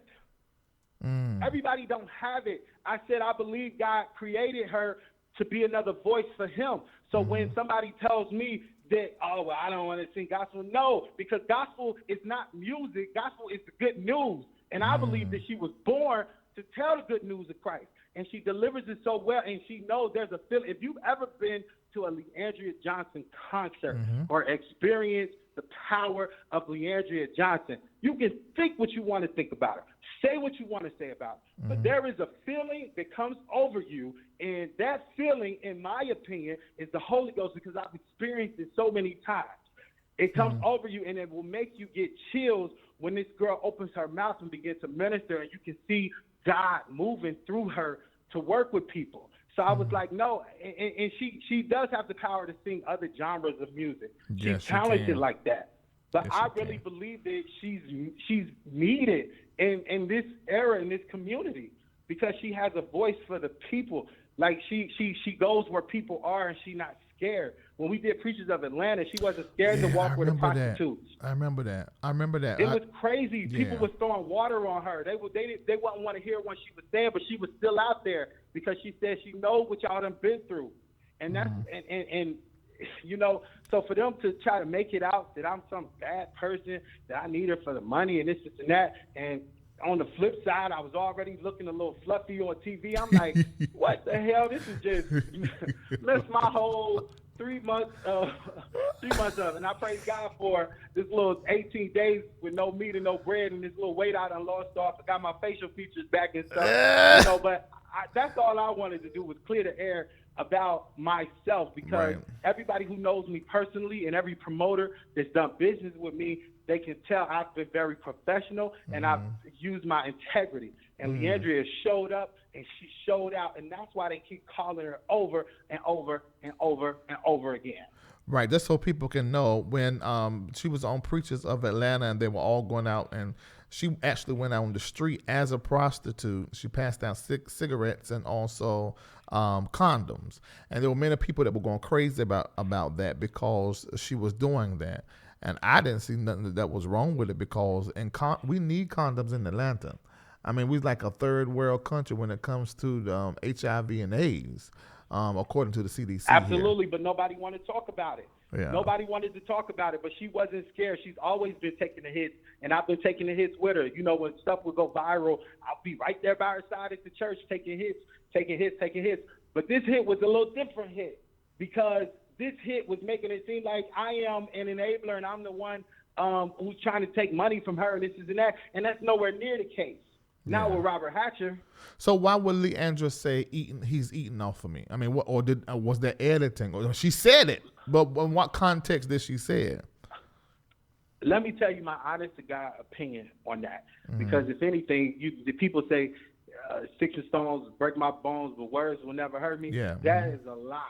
S5: Everybody don't have it. I said I believe God created her to be another voice for him. So when somebody tells me that, oh, well, I don't want to sing gospel, no, because gospel is not music. Gospel is the good news. And I believe that she was born to tell the good news of Christ. And she delivers it so well, and she knows there's a feeling. If you've ever been to a Leandria Johnson concert or experienced the power of Leandria Johnson, you can think what you want to think about her. Say what you want to say about her. But there is a feeling that comes over you, and that feeling, in my opinion, is the Holy Ghost, because I've experienced it so many times. It comes over you, and it will make you get chills when this girl opens her mouth and begins to minister, and you can see God moving through her to work with people. So I was like, no, and she does have the power to sing other genres of music. She's talented like that. But I really believe that she's needed in this era, in this community, because she has a voice for the people. Like she goes where people are, and she's not scared. When we did Preachers of Atlanta, she wasn't scared to walk with the prostitutes.
S2: I remember that. It
S5: was crazy. People was throwing water on her. They wouldn't want to hear what she was saying, but she was still out there because she said she knows what y'all done been through. And that's and you know, so for them to try to make it out that I'm some bad person, that I need her for the money and this and that, and on the flip side, I was already looking a little fluffy on TV. I'm like, what the hell? This is just that's my whole 3 months of it. And I praise God for this little 18 days with no meat and no bread and this little weight I done lost off. I got my facial features back and stuff. You know, but that's all I wanted to do was clear the air about myself, because everybody who knows me personally and every promoter that's done business with me, they can tell I've been very professional and I've used my integrity. And Leandria showed up and she showed out, and that's why they keep calling her over and over and over and over again.
S2: Right, just so people can know, when she was on Preachers of Atlanta and they were all going out, and she actually went out on the street as a prostitute. She passed out cigarettes and also condoms. And there were many people that were going crazy about that because she was doing that. And I didn't see nothing that was wrong with it, because we need condoms in Atlanta. I mean, we're like a third world country when it comes to HIV and AIDS, according to the CDC.
S5: Absolutely,
S2: here.
S5: but nobody wanted to talk about it.
S2: Yeah.
S5: Nobody wanted to talk about it, but she wasn't scared. She's always been taking the hits, and I've been taking the hits with her. You know, when stuff would go viral, I'll be right there by her side at the church taking hits. But this hit was a little different hit, because this hit was making it seem like I am an enabler and I'm the one who's trying to take money from her and this and that, and that's nowhere near the case. Now
S2: Yeah.
S5: with Robert Hatcher,
S2: So why would Leandria say he's eating off of me? I mean, what, or was that editing? Or she said it, but in what context did she say it?
S5: let me tell you my honest to God opinion on that.
S2: Mm-hmm.
S5: Because if anything, the people say sticks and stones break my bones, but words will never hurt me.
S2: Yeah.
S5: That is a lie.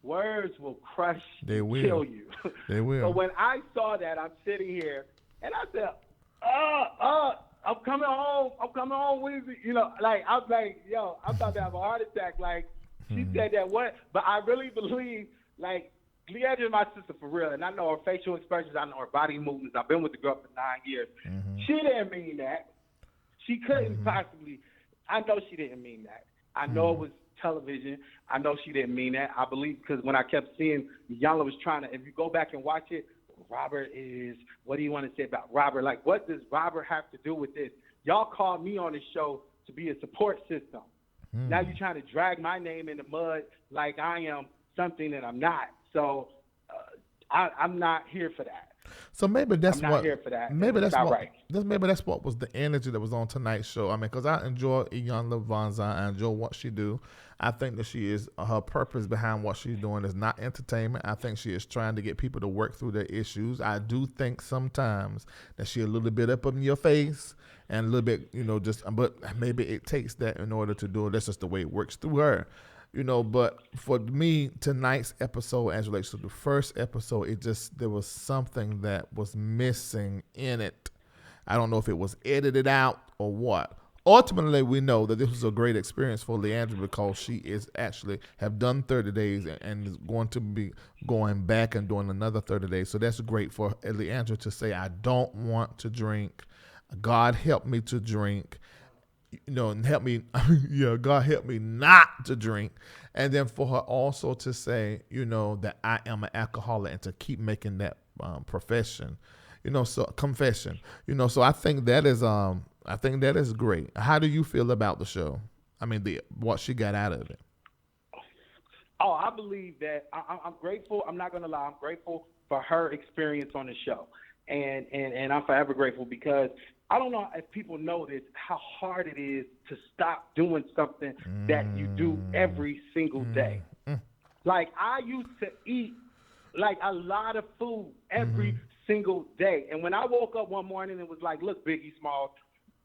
S5: Words will crush
S2: They
S5: and
S2: will.
S5: kill you.
S2: They will.
S5: So when I saw that, I'm sitting here and I said, I'm coming home. I'm coming home. What is it? You know, like I was like, yo, I'm about to have a heart attack. Like she said that what? But I really believe like Leandria is my sister for real, and I know her facial expressions. I know her body movements. I've been with the girl for 9 years. She didn't mean that. She couldn't possibly. I know she didn't mean that. I know it was television. I know she didn't mean that. I believe because when I kept seeing Iyanla was trying to, if you go back and watch it, Robert is, what do you want to say about Robert? Like, what does Robert have to do with this? Y'all called me on this show to be a support system. Now you're trying to drag my name in the mud like I am something that I'm not. So I'm not here for that.
S2: So maybe that's
S5: I'm not
S2: what.
S5: here for that.
S2: Maybe
S5: It's
S2: that's
S5: not
S2: what.
S5: right.
S2: Maybe that's what was the energy that was on tonight's show. I mean, because I enjoy Iyanla Vanzant. I enjoy what she do. I think that she is her purpose behind what she's doing is not entertainment. I think she is trying to get people to work through their issues. I do think sometimes that she a little bit up in your face and a little bit, but maybe it takes that in order to do it. That's just the way it works through her. But for me, tonight's episode, as relates to the first episode, there was something that was missing in it. I don't know if it was edited out or what. Ultimately, we know that this was a great experience for Leandria because she is actually have done 30 days and is going to be going back and doing another 30 days. So that's great for Leandria to say, I don't want to drink. God help me to drink. And help me, God help me not to drink. And then for her also to say, that I am an alcoholic and to keep making that confession. So I think that is great. How do you feel about the show? I mean, what she got out of it.
S5: Oh, I believe that I'm grateful. I'm not going to lie. I'm grateful for her experience on the show. And I'm forever grateful because I don't know if people notice how hard it is to stop doing something that you do every single day. Like I used to eat like a lot of food every single day. And when I woke up one morning and was like, look, Biggie Smalls,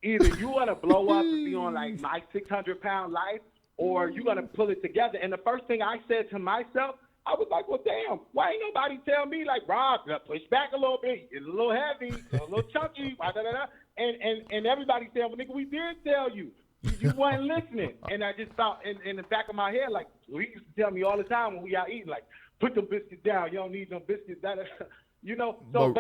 S5: either you want to blow up and be on like my 600-pound life or you going to pull it together. And the first thing I said to myself, I was like, well, damn, why ain't nobody tell me, like, Rob, push back a little bit. It's a little heavy, a little chunky, and everybody said, well, nigga, we did tell you. You weren't listening. And I just thought in the back of my head, like, he used to tell me all the time when we out eating, like, put them biscuits down. You don't need them biscuits. But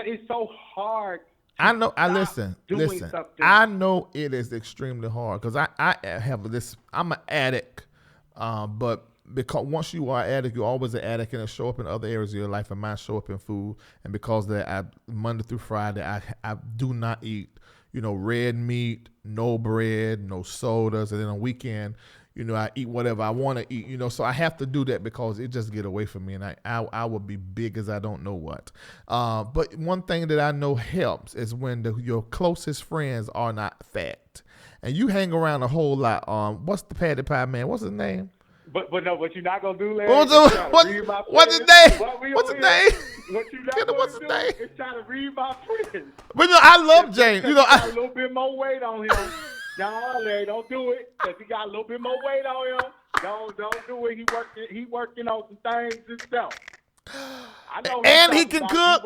S5: it's so hard.
S2: I know. Listen.
S5: Something.
S2: I know it is extremely hard because I have this. I'm an addict, but because once you are an addict, you're always an addict, and it show up in other areas of your life, and mine show up in food. And because of that, Monday through Friday, I do not eat, red meat, no bread, no sodas, and then on weekend, I eat whatever I want to eat, so I have to do that because it just get away from me, and I will be big as I don't know what. But one thing that I know helps is when your closest friends are not fat, and you hang around a whole lot. What's the Patty Pie man? What's his name?
S5: But no, what you're not gonna do, Larry?
S2: What's his name?
S5: What you not
S2: What's his name?
S5: Is trying to read my friends.
S2: But I love James.
S5: He got a little bit more weight on him. No, Larry, don't do it. Cause he got a little bit more weight on him. Don't do it. He working on some things himself. I know.
S2: And he can cook.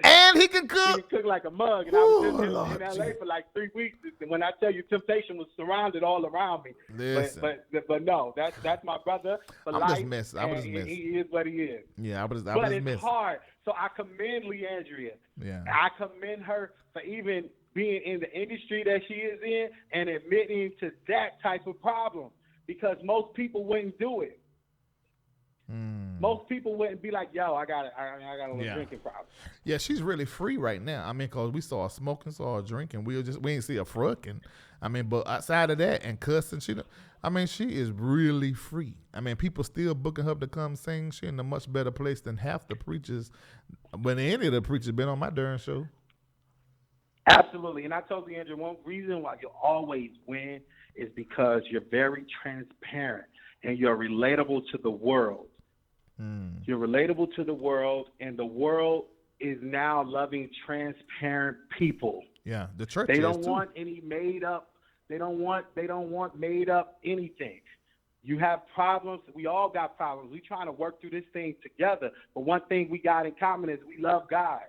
S2: And he can cook.
S5: He can cook like a mug. And I was in LA for like 3 weeks. And when I tell you, temptation was surrounded all around me.
S2: Listen.
S5: But no, that's my brother for life.
S2: Just messing.
S5: He is what he is.
S2: Yeah,
S5: but it's
S2: messing.
S5: hard. So I commend Leandria.
S2: Yeah.
S5: I commend her for even being in the industry that she is in and admitting to that type of problem because most people wouldn't do it. Most people wouldn't be like, yo, I got a little drinking problem.
S2: Yeah, she's really free right now. I mean, because we saw her smoking, saw her drinking. We didn't see her frucking. I mean, but outside of that and cussing, she is really free. I mean, people still booking her to come sing. She in a much better place than half the preachers, when any of the preachers been on my darn show.
S5: Absolutely. And I told Leandria, one reason why you always win is because you're very transparent and you're relatable to the world. You're relatable to the world, and the world is now loving transparent people.
S2: Yeah, the church
S5: They
S2: is
S5: don't
S2: too.
S5: want any made up. They don't want made up anything. You have problems. We all got problems. We trying to work through this thing together. But one thing we got in common is we love God.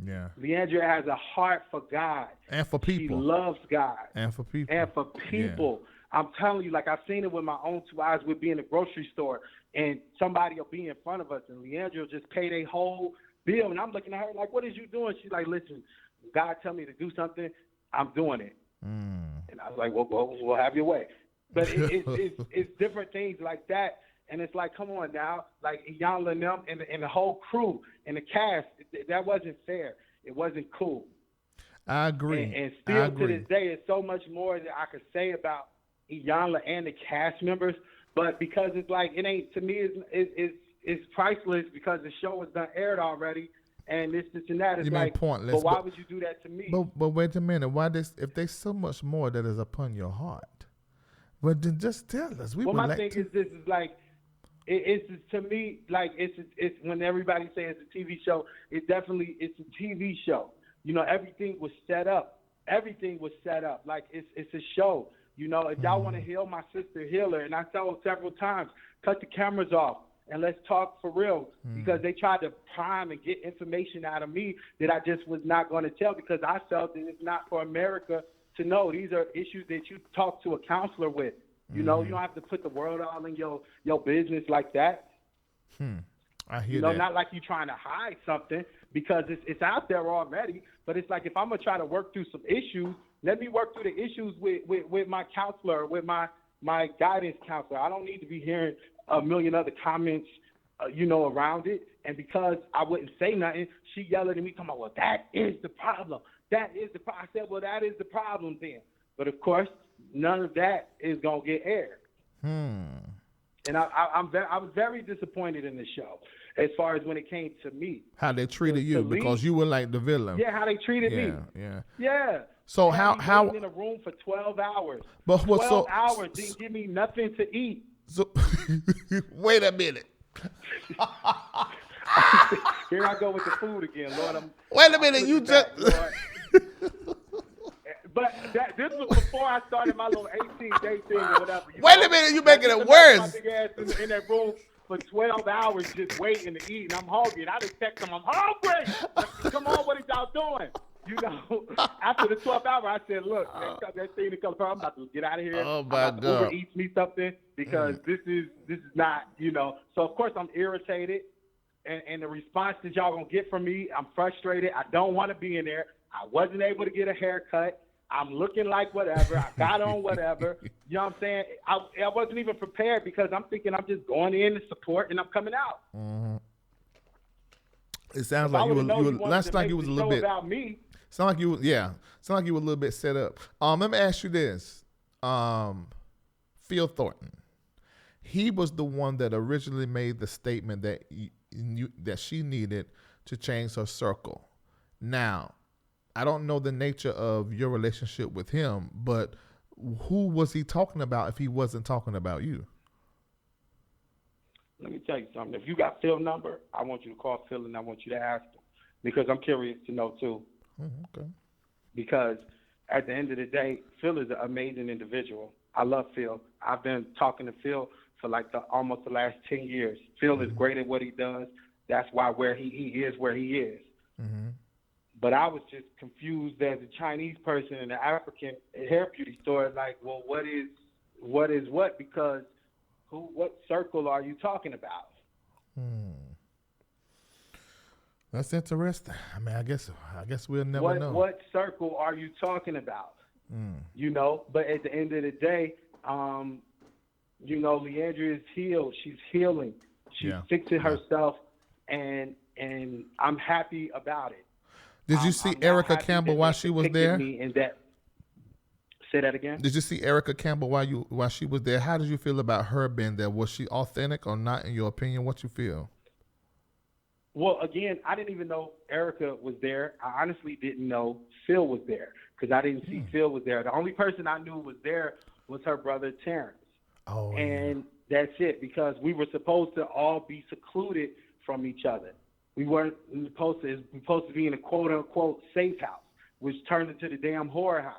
S2: Yeah.
S5: Leandria has a heart for God.
S2: And for people.
S5: She loves God.
S2: And for people.
S5: And for people. Yeah. I'm telling you, like I've seen it with my own two eyes. We'd be in the grocery store, and somebody will be in front of us, and Leandria will just pay their whole bill. And I'm looking at her like, what is you doing? She's like, listen, God tell me to do something, I'm doing it. And I was like, well, we'll have your way. But it's different things like that. And it's like, come on now, like Iyanla and them and the whole crew and the cast, that wasn't fair. It wasn't cool.
S2: I agree.
S5: And still to this day, there's so much more that I could say about Iyanla and the cast members, but because it's like, it ain't, to me, it's priceless because the show was done aired already, and this and that. It's like,
S2: pointless,
S5: but why would you do that to me?
S2: But wait a minute, why this? If there's so much more that is upon your heart, well then just tell us. We
S5: well,
S2: would
S5: my
S2: like
S5: thing
S2: to...
S5: is this is like, it's to me like it's when everybody says it's a TV show, it's a TV show. You know, everything was set up. Everything was set up. Like it's a show. You know, if y'all want to heal my sister, heal her. And I told several times, cut the cameras off and let's talk for real. Because they tried to prime and get information out of me that I just was not going to tell because I felt that it's not for America to know. These are issues that you talk to a counselor with. You know, you don't have to put the world all in your business like that.
S2: I hear
S5: you know,
S2: that.
S5: Not like you trying to hide something because it's out there already. But it's like if I'm going to try to work through some issues, let me work through the issues with my counselor, with my guidance counselor. I don't need to be hearing a million other comments, around it. And because I wouldn't say nothing, she yelled at me, talking about, well, that is the problem. That is the problem. I said, well, that is the problem then. But, of course, none of that is going to get aired. And I was very disappointed in the show as far as when it came to me.
S2: How they treated you because you were like the villain.
S5: Yeah, how they treated me. Yeah.
S2: So
S5: they
S2: how
S5: in a room for 12 hours.
S2: But what
S5: 12 hours didn't give me nothing to eat.
S2: So wait a minute.
S5: Here I go with the food again, Lord.
S2: Wait a minute, you just
S5: But this was before I started my little 18-day thing or whatever.
S2: Wait a minute, you making it worse.
S5: My big ass in that room for 12 hours just waiting to eat, and I'm hungry. And I just text them, I'm hungry. Come on, what are y'all doing? You know, after the 12th hour, I said, look, that thing to come from, I'm about to get out of here.
S2: Oh, my
S5: I'm about
S2: God.
S5: to Uber Eats me something because this is not, So, of course, I'm irritated. And the response that y'all going to get from me, I'm frustrated. I don't want to be in there. I wasn't able to get a haircut. I'm looking like whatever. I got on whatever. You know what I'm saying? I wasn't even prepared because I'm thinking I'm just going in to support and I'm coming out.
S2: It sounds like you were last like you was a little bit
S5: about me.
S2: Sound like you were a little bit set up. Let me ask you this. Phil Thornton. He was the one that originally made the statement that that she needed to change her circle. Now, I don't know the nature of your relationship with him, but who was he talking about if he wasn't talking about you?
S5: Let me tell you something. If you got Phil's number, I want you to call Phil and I want you to ask him because I'm curious to know too.
S2: Okay.
S5: Because at the end of the day, Phil is an amazing individual. I love Phil. I've been talking to Phil for like almost the last 10 years. Phil is great at what he does. That's why he is where he is. But I was just confused as a Chinese person in an African hair beauty store, like, well, what is what? Because what circle are you talking about?
S2: That's interesting. I mean, I guess we'll never know.
S5: What circle are you talking about? But at the end of the day, Leandria is healed. She's healing. She's fixing herself, and I'm happy about it.
S2: Did you see Erica Campbell while she was there?
S5: Say that again?
S2: Did you see Erica Campbell while she was there? How did you feel about her being there? Was she authentic or not, in your opinion? What you feel?
S5: Well, again, I didn't even know Erica was there. I honestly didn't know Phil was there because I didn't see Phil was there. The only person I knew was there was her brother Terrence.
S2: Oh,
S5: And that's it, because we were supposed to all be secluded from each other. We weren't supposed to. It was supposed to be in a quote unquote safe house, which turned into the damn horror house.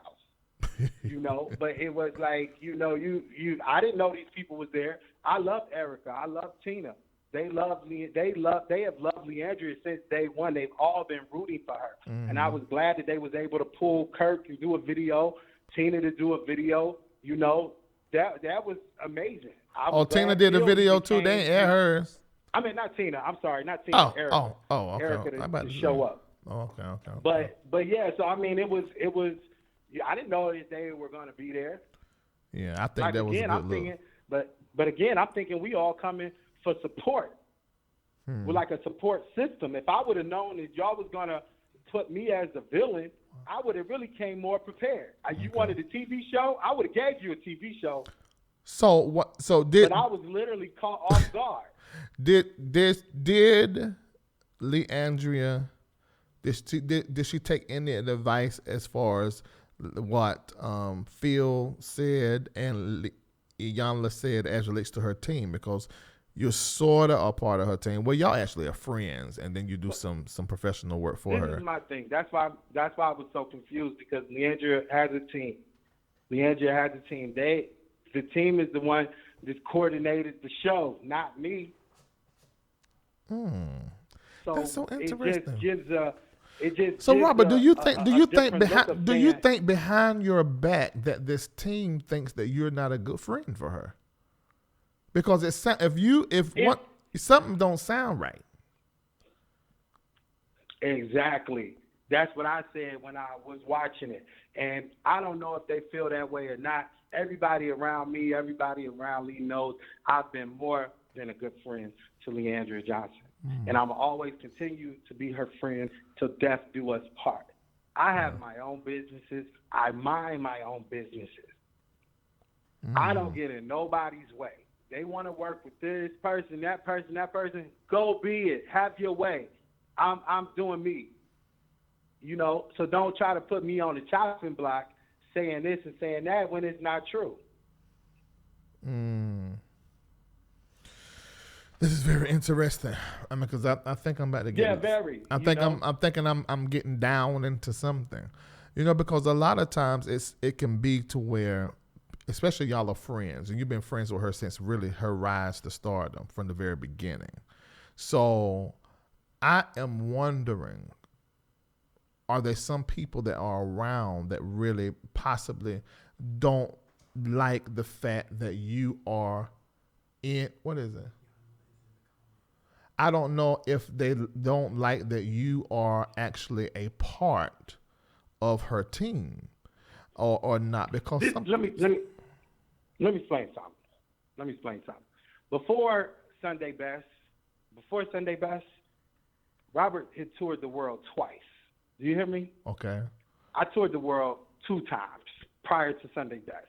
S5: But it was like, I didn't know these people was there. I loved Erica. I loved Tina. They have loved Leandria since day one. They've all been rooting for her.
S2: Mm-hmm.
S5: And I was glad that they was able to pull Kirk to do a video, Tina to do a video. That was amazing.
S2: Tina did a video too. They ain't air hers.
S5: I mean, not Tina. I'm sorry, not Tina. Erica.
S2: Okay.
S5: Erica to show up.
S2: Oh, okay.
S5: But yeah. So I mean, it was. I didn't know that they were going to be there.
S2: Yeah, I think that was a good
S5: look. But again, I'm thinking we all coming for support. We're like a support system. If I would have known that y'all was going to put me as the villain, I would have really came more prepared. You wanted a TV show? I would have gave you a TV show.
S2: So what? So did?
S5: But I was literally caught off guard.
S2: Did Leandria? Did she take any advice as far as what Phil said and Iyanla said as relates to her team? Because you're sort of a part of her team. Well, y'all actually are friends, and then you do some professional work for her.
S5: This is my thing. That's why I was so confused, because Leandria has a team. The team is the one that coordinated the show, not me. So
S2: that's so interesting.
S5: So
S2: Robert, do you think behind your back that this team thinks that you're not a good friend for her? Because something don't sound right.
S5: Exactly. That's what I said when I was watching it. And I don't know if they feel that way or not. Everybody around me, everybody around Lee knows I've been more than a good friend to Leandria Johnson. And I'm always continue to be her friend till death do us part. I have my own businesses. I mind my own businesses. I don't get in nobody's way. They want to work with this person, that person, go be it. Have your way. I'm doing me. So don't try to put me on the chopping block saying this and saying that when it's not true.
S2: This is very interesting. I mean, because I think I'm about to get.
S5: Yeah, very.
S2: I'm thinking I'm getting down into something, because a lot of times it can be to where, especially y'all are friends, and you've been friends with her since really her rise to stardom from the very beginning. So I am wondering, are there some people that are around that really possibly don't like the fact that you are in, what is it? I don't know if they don't like that you are actually a part of her team or not, because
S5: let me explain something. Before Sunday Best, Robert had toured the world twice. Do you hear me?
S2: Okay.
S5: I toured the world 2 times prior to Sunday Best.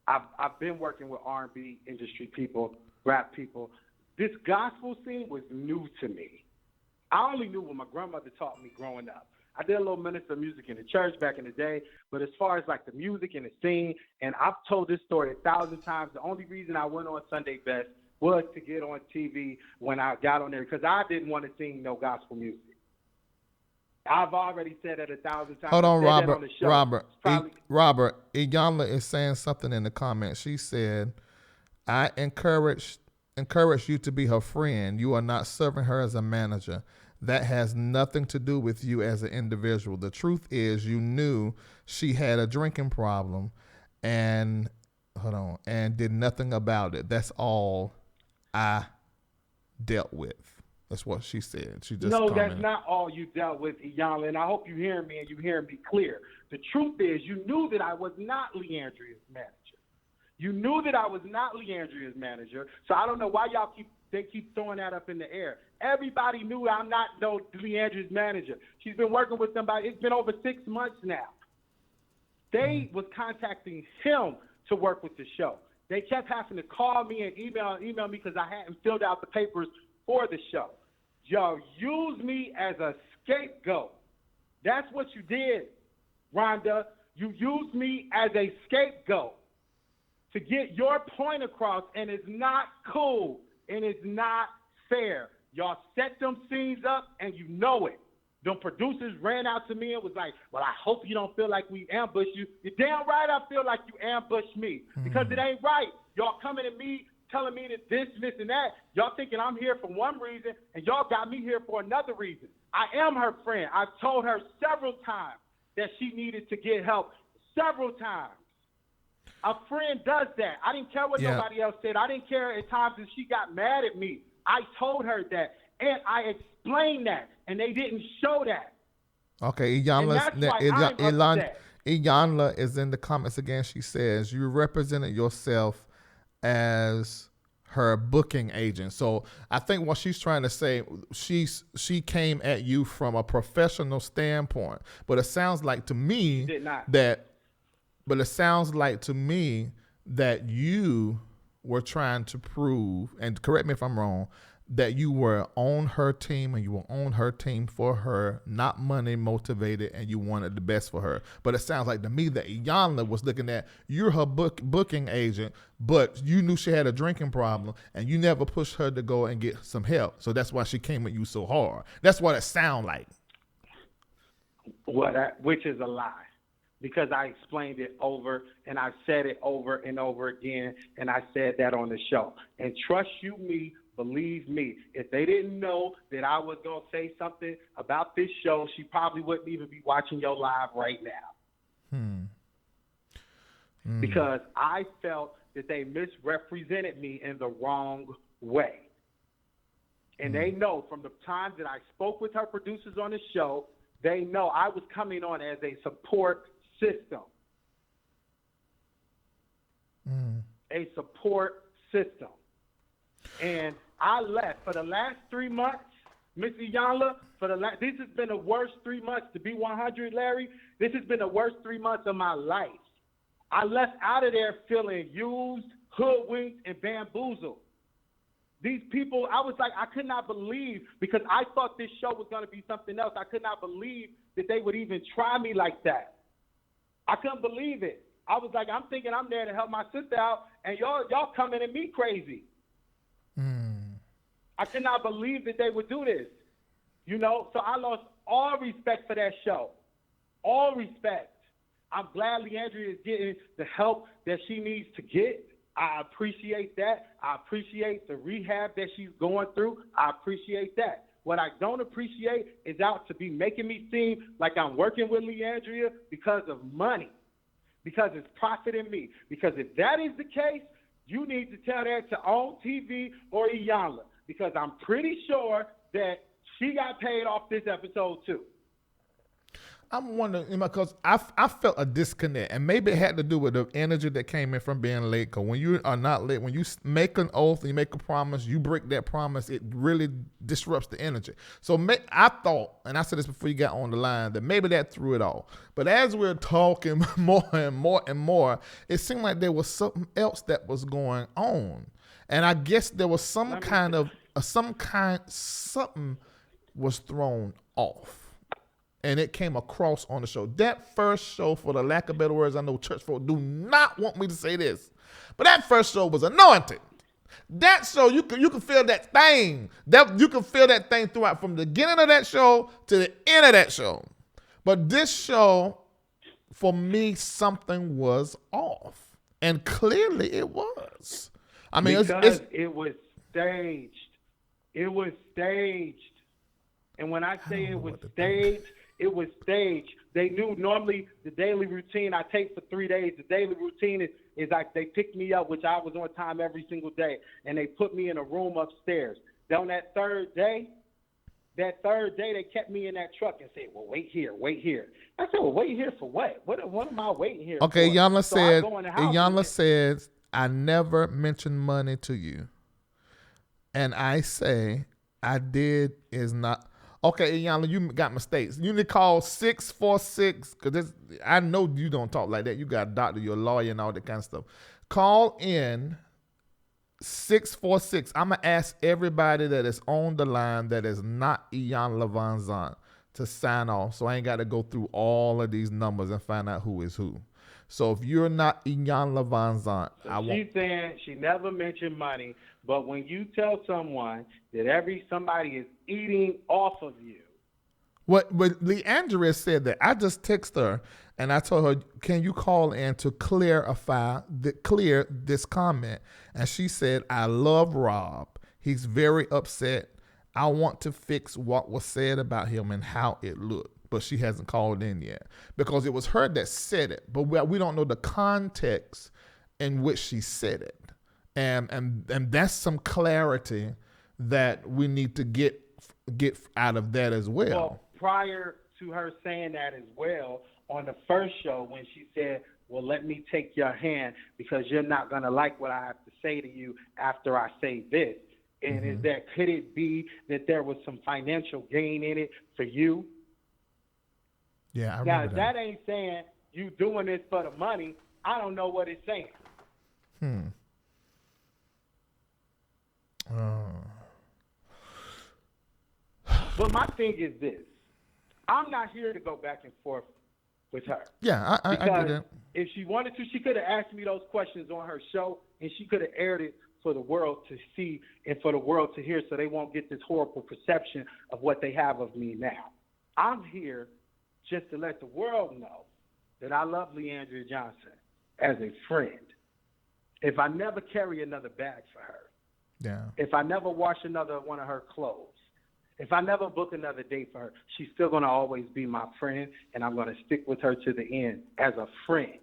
S5: I've been working with R&B industry people, rap people. This gospel scene was new to me. I only knew what my grandmother taught me growing up. I did a little minister of music in the church back in the day, but as far as like the music and the scene, and I've told this story 1,000 times, the only reason I went on Sunday Best was to get on TV when I got on there, because I didn't want to sing no gospel music. I've already said it 1,000 times.
S2: Hold on, Robert. Iyanla is saying something in the comments. She said, I encourage you to be her friend. You are not serving her as a manager. That has nothing to do with you as an individual. The truth is you knew she had a drinking problem and did nothing about it. That's all I dealt with. That's what she said. She just commented.
S5: That's not all you dealt with, Iyanla, and I hope you hear me and you hear me clear. The truth is you knew that I was not Leandria's manager. You knew that I was not Leandria's manager, so I don't know why they keep throwing that up in the air. Everybody knew I'm not Leandria's manager. She's been working with somebody. It's been over 6 months now. They was contacting him to work with the show. They kept having to call me and email me because I hadn't filled out the papers for the show. Y'all used me as a scapegoat. That's what you did, Rhonda. You used me as a scapegoat to get your point across, and it's not cool, and it's not fair. Y'all set them scenes up, and you know it. Them producers ran out to me and was like, well, I hope you don't feel like we ambushed you. You're damn right I feel like you ambushed me because it ain't right. Y'all coming at me, telling me that this, and that. Y'all thinking I'm here for one reason, and y'all got me here for another reason. I am her friend. I've told her several times that she needed to get help several times. A friend does that. I didn't care what nobody else said. I didn't care at times that she got mad at me. I told her that, and I explained that, and they didn't show that.
S2: Okay, Iyanla is in the comments again. She says, you represented yourself as her booking agent. So I think what she's trying to say, she came at you from a professional standpoint. But it sounds like to me that you were trying to prove, and correct me if I'm wrong, that you were on her team and you were on her team for her, not money motivated, and you wanted the best for her. But it sounds like to me that Iyanla was looking at, you're her booking agent, but you knew she had a drinking problem and you never pushed her to go and get some help. So that's why she came at you so hard. That's what it sounds like.
S5: Which is a lie. Because I explained it over and I said it over and over again, and I said that on the show. And trust you me, believe me, if they didn't know that I was going to say something about this show, she probably wouldn't even be watching your live right now. Because I felt that they misrepresented me in the wrong way. And they know from the time that I spoke with her producers on the show, they know I was coming on as a support system. A support system. And I left for the last 3 months, Miss Iyanla, this has been the worst 3 months, to be 100, Larry. This has been the worst 3 months of my life. I left out of there feeling used, hoodwinked, and bamboozled. These people, I was like, I could not believe, because I thought this show was going to be something else. I could not believe that they would even try me like that. I couldn't believe it. I was like, I'm thinking I'm there to help my sister out, and y'all coming at me crazy. I could not believe that they would do this, So I lost all respect for that show, all respect. I'm glad Leandria is getting the help that she needs to get. I appreciate that. I appreciate the rehab that she's going through. I appreciate that. What I don't appreciate is out to be making me seem like I'm working with Leandria because of money, because it's profiting me. Because if that is the case, you need to tell that to On TV or Iyanla, because I'm pretty sure that she got paid off this episode too.
S2: I'm wondering, because I felt a disconnect, and maybe it had to do with the energy that came in from being late. Because when you are not late, when you make an oath and you make a promise, you break that promise, it really disrupts the energy. So I thought, and I said this before you got on the line, that maybe that threw it off. But as we're talking more and more and more, it seemed like there was something else that was going on. And I guess there was something was thrown off. And it came across on the show. That first show, for the lack of better words, I know church folk do not want me to say this, but that first show was anointed. That show, you can feel that thing. You can feel that thing throughout, from the beginning of that show to the end of that show. But this show, for me, something was off, and clearly it was. I mean,
S5: because it was staged. It was staged, and when I say it was staged. It was staged. They knew normally the daily routine I take for 3 days. The daily routine is like they picked me up, which I was on time every single day, and they put me in a room upstairs. Then on that third day, they kept me in that truck and said, well, wait here. I said, well, wait here for what? What am I waiting here for?
S2: Okay, Iyanla says, I never mentioned money to you. And I say, I did is not... Okay, Iyanla, you got mistakes. You need to call 646, because I know you don't talk like that. You got a doctor, you're a lawyer, and all that kind of stuff. Call in 646. I'm going to ask everybody that is on the line that is not Iyanla Vanzant to sign off, so I ain't got to go through all of these numbers and find out who is who. So if you're not Iyanla Vanzant,
S5: She's saying she never mentioned money, but when you tell someone that somebody is eating off of you.
S2: But Leandria said that. I just texted her and I told her, can you call in to clear this comment? And she said, I love Rob. He's very upset. I want to fix what was said about him and how it looked. But she hasn't called in yet because it was her that said it. But we don't know the context in which she said it. And that's some clarity that we need to get out of that as well.
S5: Well, prior to her saying that as well, on the first show when she said, well, let me take your hand because you're not going to like what I have to say to you after I say this. And could it be that there was some financial gain in it for you?
S2: Yeah, I remember
S5: that. Now, that ain't saying you doing this for the money. I don't know what it's saying. But my thing is this. I'm not here to go back and forth with her.
S2: Yeah, I get it.
S5: If she wanted to, she could have asked me those questions on her show, and she could have aired it for the world to see and for the world to hear so they won't get this horrible perception of what they have of me now. I'm here just to let the world know that I love Leandria Johnson as a friend. If I never carry another bag for her, if I never wash another one of her clothes, if I never book another date for her, she's still going to always be my friend, and I'm going to stick with her to the end as a friend.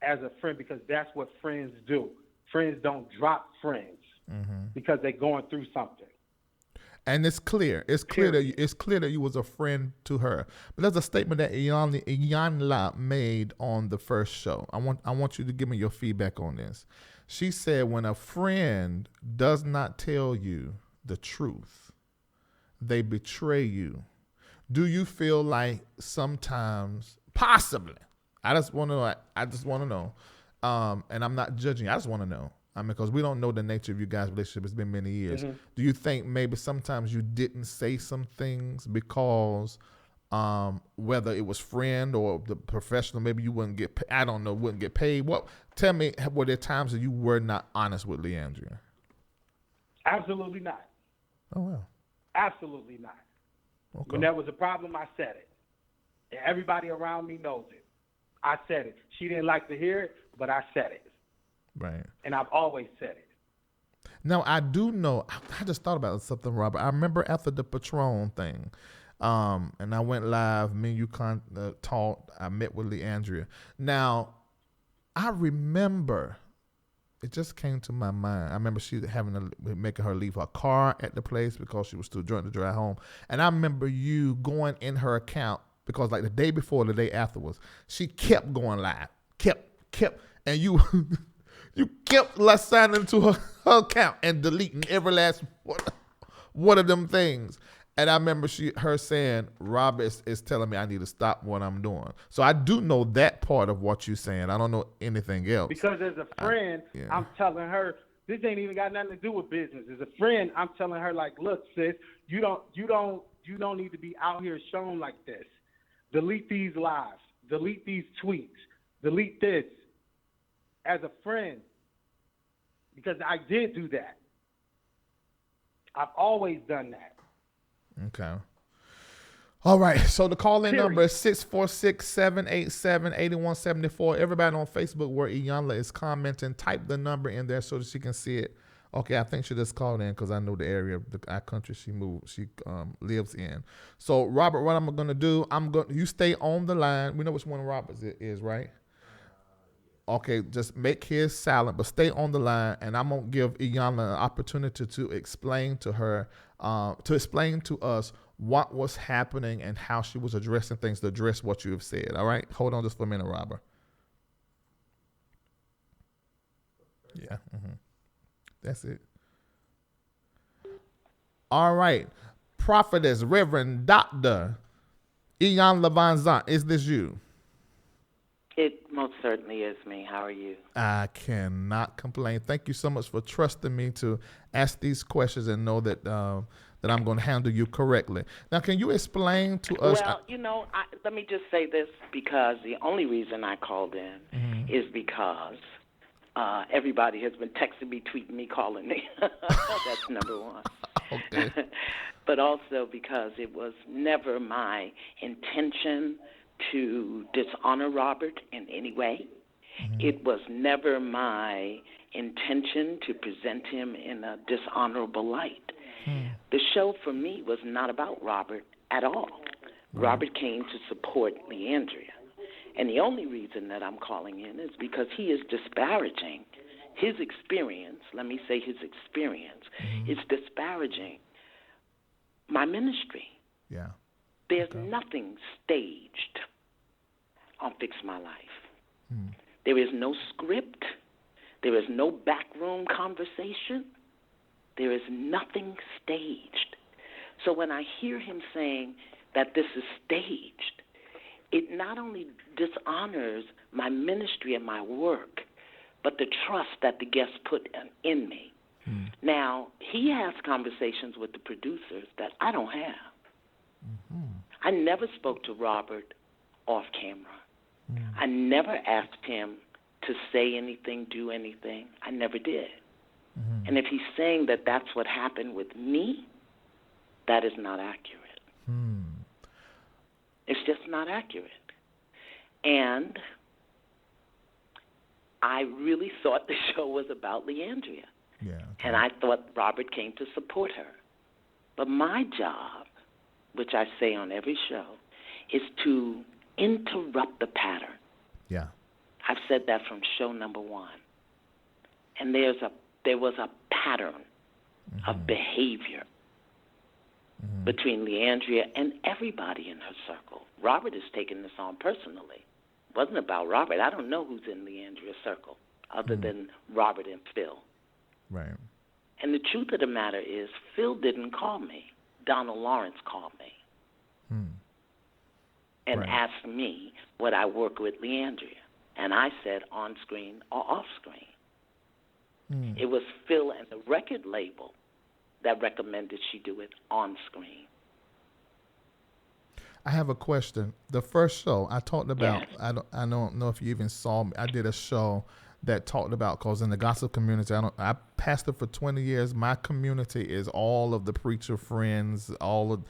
S5: As a friend, because that's what friends do. Friends don't drop friends because they're going through something.
S2: And it's clear. It's clear that you was a friend to her. But there's a statement that Iyanla made on the first show. I want you to give me your feedback on this. She said, when a friend does not tell you the truth, they betray you. Do you feel like sometimes, possibly, I just want to know, and I'm not judging. I just want to know. Because we don't know the nature of you guys' relationship. It's been many years. Do you think maybe sometimes you didn't say some things because whether it was friend or the professional, maybe you wouldn't get paid. I don't know, wouldn't get paid. Tell me, were there times that you were not honest with Leandria?
S5: Absolutely not.
S2: Oh, well.
S5: Absolutely not. Okay. When there was a problem, I said it. And everybody around me knows it. I said it. She didn't like to hear it, but I said it.
S2: Right.
S5: And I've always said it.
S2: Now, I do know, I just thought about something, Robert. I remember after the Patron thing, and I went live, me and you talked, I met with Leandria. Now, I remember, it just came to my mind. I remember she making her leave her car at the place because she was too drunk to drive home. And I remember you going in her account because like the day before, the day afterwards, she kept going live, kept, and you... You kept signing into her account and deleting every last one of them things. And I remember her saying, Robert is telling me I need to stop what I'm doing. So I do know that part of what you're saying. I don't know anything else.
S5: Because as a friend, I'm telling her, this ain't even got nothing to do with business. As a friend, I'm telling her, like, look, sis, you don't need to be out here shown like this. Delete these lives. Delete these tweets. Delete this. As a friend, because I did do that. I've always done that.
S2: Okay. All right. So the call-in number is 646-787-8174. Everybody on Facebook where Iyanla is commenting, type the number in there so that she can see it. Okay, I think she just called in because I know the area of our country she lives in. So, Robert, what I'm going to do, you stay on the line. We know which one Robert is, right? Okay, just make his silent, but stay on the line, and I'm going to give Iyanla an opportunity to explain to her, to explain to us what was happening and how she was addressing things to address what you have said. All right? Hold on just for a minute, Robert. Yeah. That's it. All right. Prophetess, Reverend Dr. Iyanla Vanzant, is this you?
S6: It most certainly is me. How are you?
S2: I cannot complain. Thank you so much for trusting me to ask these questions and know that that I'm going to handle you correctly. Now, can you explain to us?
S6: Well, let me just say this, because the only reason I called in is because everybody has been texting me, tweeting me, calling me. That's number one.
S2: Okay.
S6: But also because it was never my intention to dishonor Robert in any way. It was never my intention to present him in a dishonorable light. The show for me was not about Robert at all. Robert came to support Leandria. And the only reason that I'm calling in is because he is disparaging his experience. Let me say his experience is disparaging my ministry.
S2: Yeah.
S6: There's nothing staged on Fix My Life. There is no script. There is no backroom conversation. There is nothing staged. So when I hear him saying that this is staged, it not only dishonors my ministry and my work, but the trust that the guests put in me. Now, he has conversations with the producers that I don't have. I never spoke to Robert off camera. I never asked him to say anything, do anything. I never did. And if he's saying that that's what happened with me, that is not accurate. It's just not accurate. And I really thought the show was about Leandria.
S2: Yeah.
S6: And I thought Robert came to support her. But my job, which I say on every show, is to interrupt the pattern.
S2: Yeah.
S6: I've said that from show number one. And there was a pattern of behavior between Leandria and everybody in her circle. Robert has taken this on personally. It wasn't about Robert. I don't know who's in Leandria's circle other than Robert and Phil.
S2: Right.
S6: And the truth of the matter is, Phil didn't call me. Donald Lawrence called me and asked me would I work with Leandria. And I said on screen or off screen. It was Phil and the record label that recommended she do it on screen.
S2: I have a question. The first show I talked about,
S6: Yes.
S2: I don't know if you even saw me. I did a show that talked about, because in the gospel community, I pastored for 20 years. My community is all of the preacher friends, all of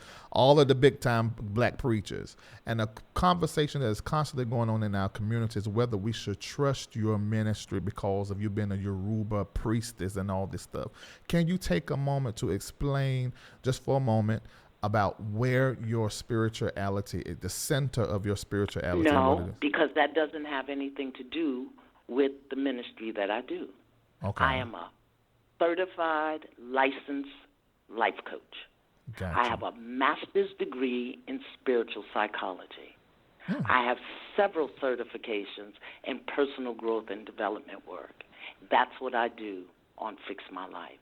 S2: the big time black preachers. And a conversation that is constantly going on in our community is whether we should trust your ministry because of you being a Yoruba priestess and all this stuff. Can you take a moment to explain, just for a moment, about where your spirituality is, the center of your spirituality?
S6: No, because that doesn't have anything to do with the ministry that I do.
S2: Okay.
S6: I am a certified, licensed life coach.
S2: Gotcha.
S6: I have a master's degree in spiritual psychology. I have several certifications in personal growth and development work. That's what I do on Fix My Life.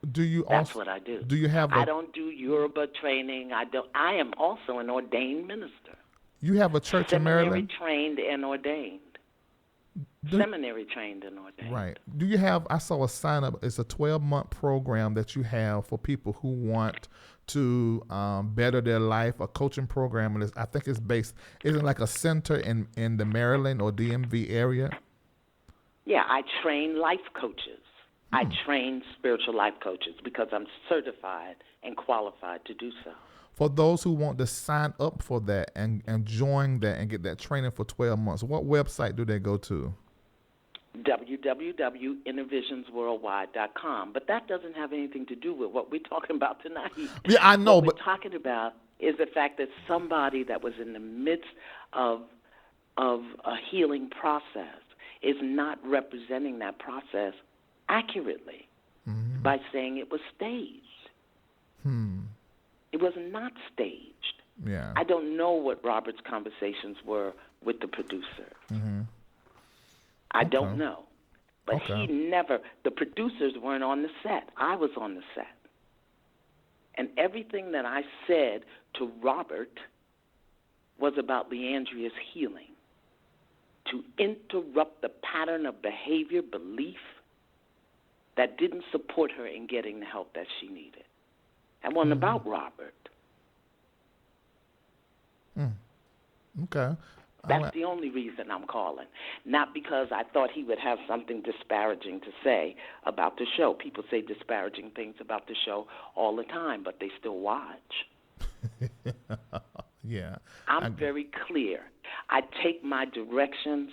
S6: That's what I do.
S2: Do you have?
S6: I don't do Yoruba training. I am also an ordained minister.
S2: You have a church in Maryland?
S6: Trained and ordained. Seminary trained and ordained.
S2: Right. Do you have? I saw a sign up. It's a 12-month program that you have for people who want to better their life. A coaching program, and I think it's based. Isn't it like a center in the Maryland or DMV area?
S6: Yeah, I train life coaches. I train spiritual life coaches because I'm certified and qualified to do so.
S2: For those who want to sign up for that and join that and get that training for 12 months, what website do they go to?
S6: www.intervisionsworldwide.com. But that doesn't have anything to do with what we're talking about tonight.
S2: Yeah, I know.
S6: What we're talking about is the fact that somebody that was in the midst of a healing process is not representing that process accurately by saying it was staged. It was not staged.
S2: Yeah.
S6: I don't know what Robert's conversations were with the producer. I don't know. But the producers weren't on the set. I was on the set. And everything that I said to Robert was about Leandria's healing, to interrupt the pattern of behavior, belief that didn't support her in getting the help that she needed. It wasn't about Robert.
S2: Okay.
S6: That's the only reason I'm calling. Not because I thought he would have something disparaging to say about the show. People say disparaging things about the show all the time, but they still watch.
S2: Yeah.
S6: I'm very clear. I take my directions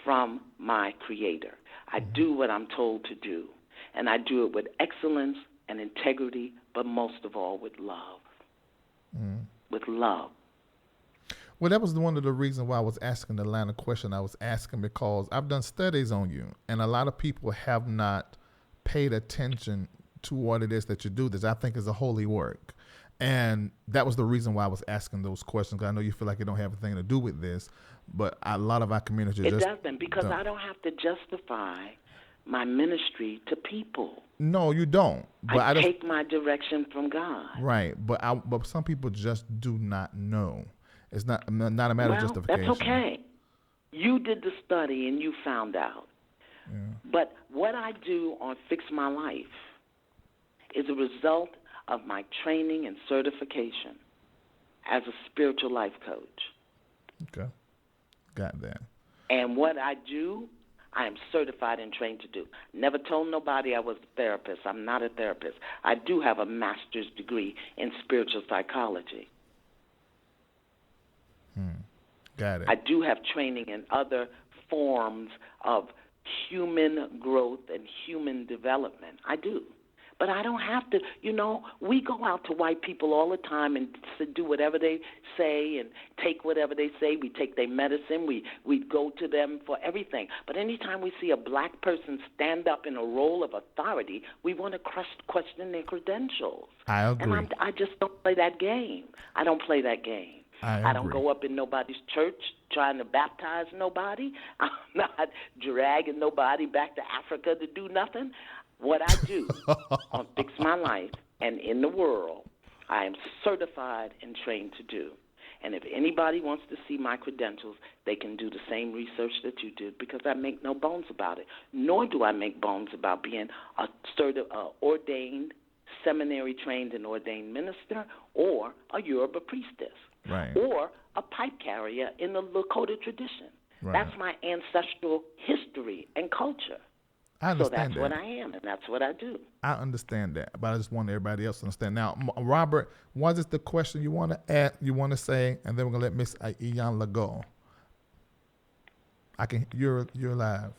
S6: from my Creator. I do what I'm told to do, and I do it with excellence and integrity, but most of all with love. With love.
S2: Well, that was one of the reasons why I was asking the line of question I was asking, because I've done studies on you, and a lot of people have not paid attention to what it is that you do. This, I think, is a holy work. And that was the reason why I was asking those questions, because I know you feel like it don't have anything to do with this, but a lot of our community
S6: It doesn't, because I don't have to justify my ministry to people.
S2: No, you don't. But
S6: I take my direction from God.
S2: Right, but some people just do not know. It's not a matter of justification.
S6: That's okay. You did the study and you found out.
S2: Yeah.
S6: But what I do on Fix My Life is a result of my training and certification as a spiritual life coach.
S2: Okay. Got that.
S6: And what I do, I am certified and trained to do. Never told nobody I was a therapist. I'm not a therapist. I do have a master's degree in spiritual psychology.
S2: Got it.
S6: I do have training in other forms of human growth and human development. I do. But I don't have to, we go out to white people all the time and do whatever they say and take whatever they say. We take their medicine. We go to them for everything. But anytime we see a black person stand up in a role of authority, we want to question their credentials.
S2: I agree.
S6: And I just don't play that game. I don't play that game. I don't go up in nobody's church trying to baptize nobody. I'm not dragging nobody back to Africa to do nothing. What I do on Fix My Life and in the world, I am certified and trained to do. And if anybody wants to see my credentials, they can do the same research that you did, because I make no bones about it. Nor do I make bones about being a ordained, seminary-trained and ordained minister, or a Yoruba priestess.
S2: Right.
S6: Or a pipe carrier in the Lakota tradition.
S2: Right.
S6: That's my ancestral history and culture.
S2: I understand
S6: so that's what I am, and that's what I do.
S2: I understand that, but I just want everybody else to understand. Now, Robert, what is the question you want to add, you want to say, and then we're going to let Miss Iyanla go. You're live.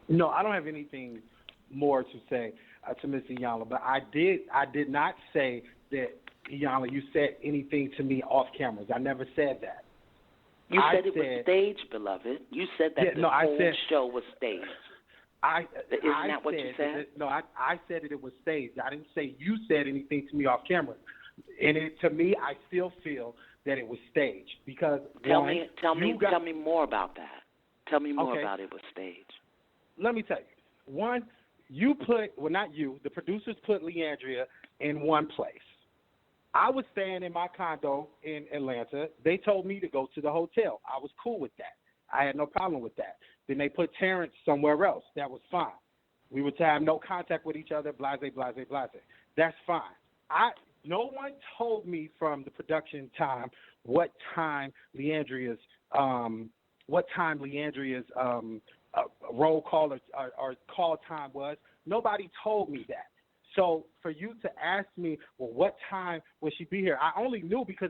S5: No, I don't have anything more to say to Miss Iyanla, but I did not say that, Iyanla, you said anything to me off cameras. I never said that.
S6: You said it was staged, beloved. You said that the whole show was staged. Isn't that what you said?
S5: I said that it was staged. I didn't say you said anything to me off camera. And to me, I still feel that it was staged, because
S6: tell me more about that. Tell me more about it was staged.
S5: Let me tell you. One, the producers put Leandria in one place. I was staying in my condo in Atlanta. They told me to go to the hotel. I was cool with that. I had no problem with that. Then they put Terrence somewhere else. That was fine. We were to have no contact with each other, blase, blase, blase. That's fine. No one told me from the production time what time Leandria's roll call or call time was. Nobody told me that. So for you to ask me, well, what time will she be here? I only knew because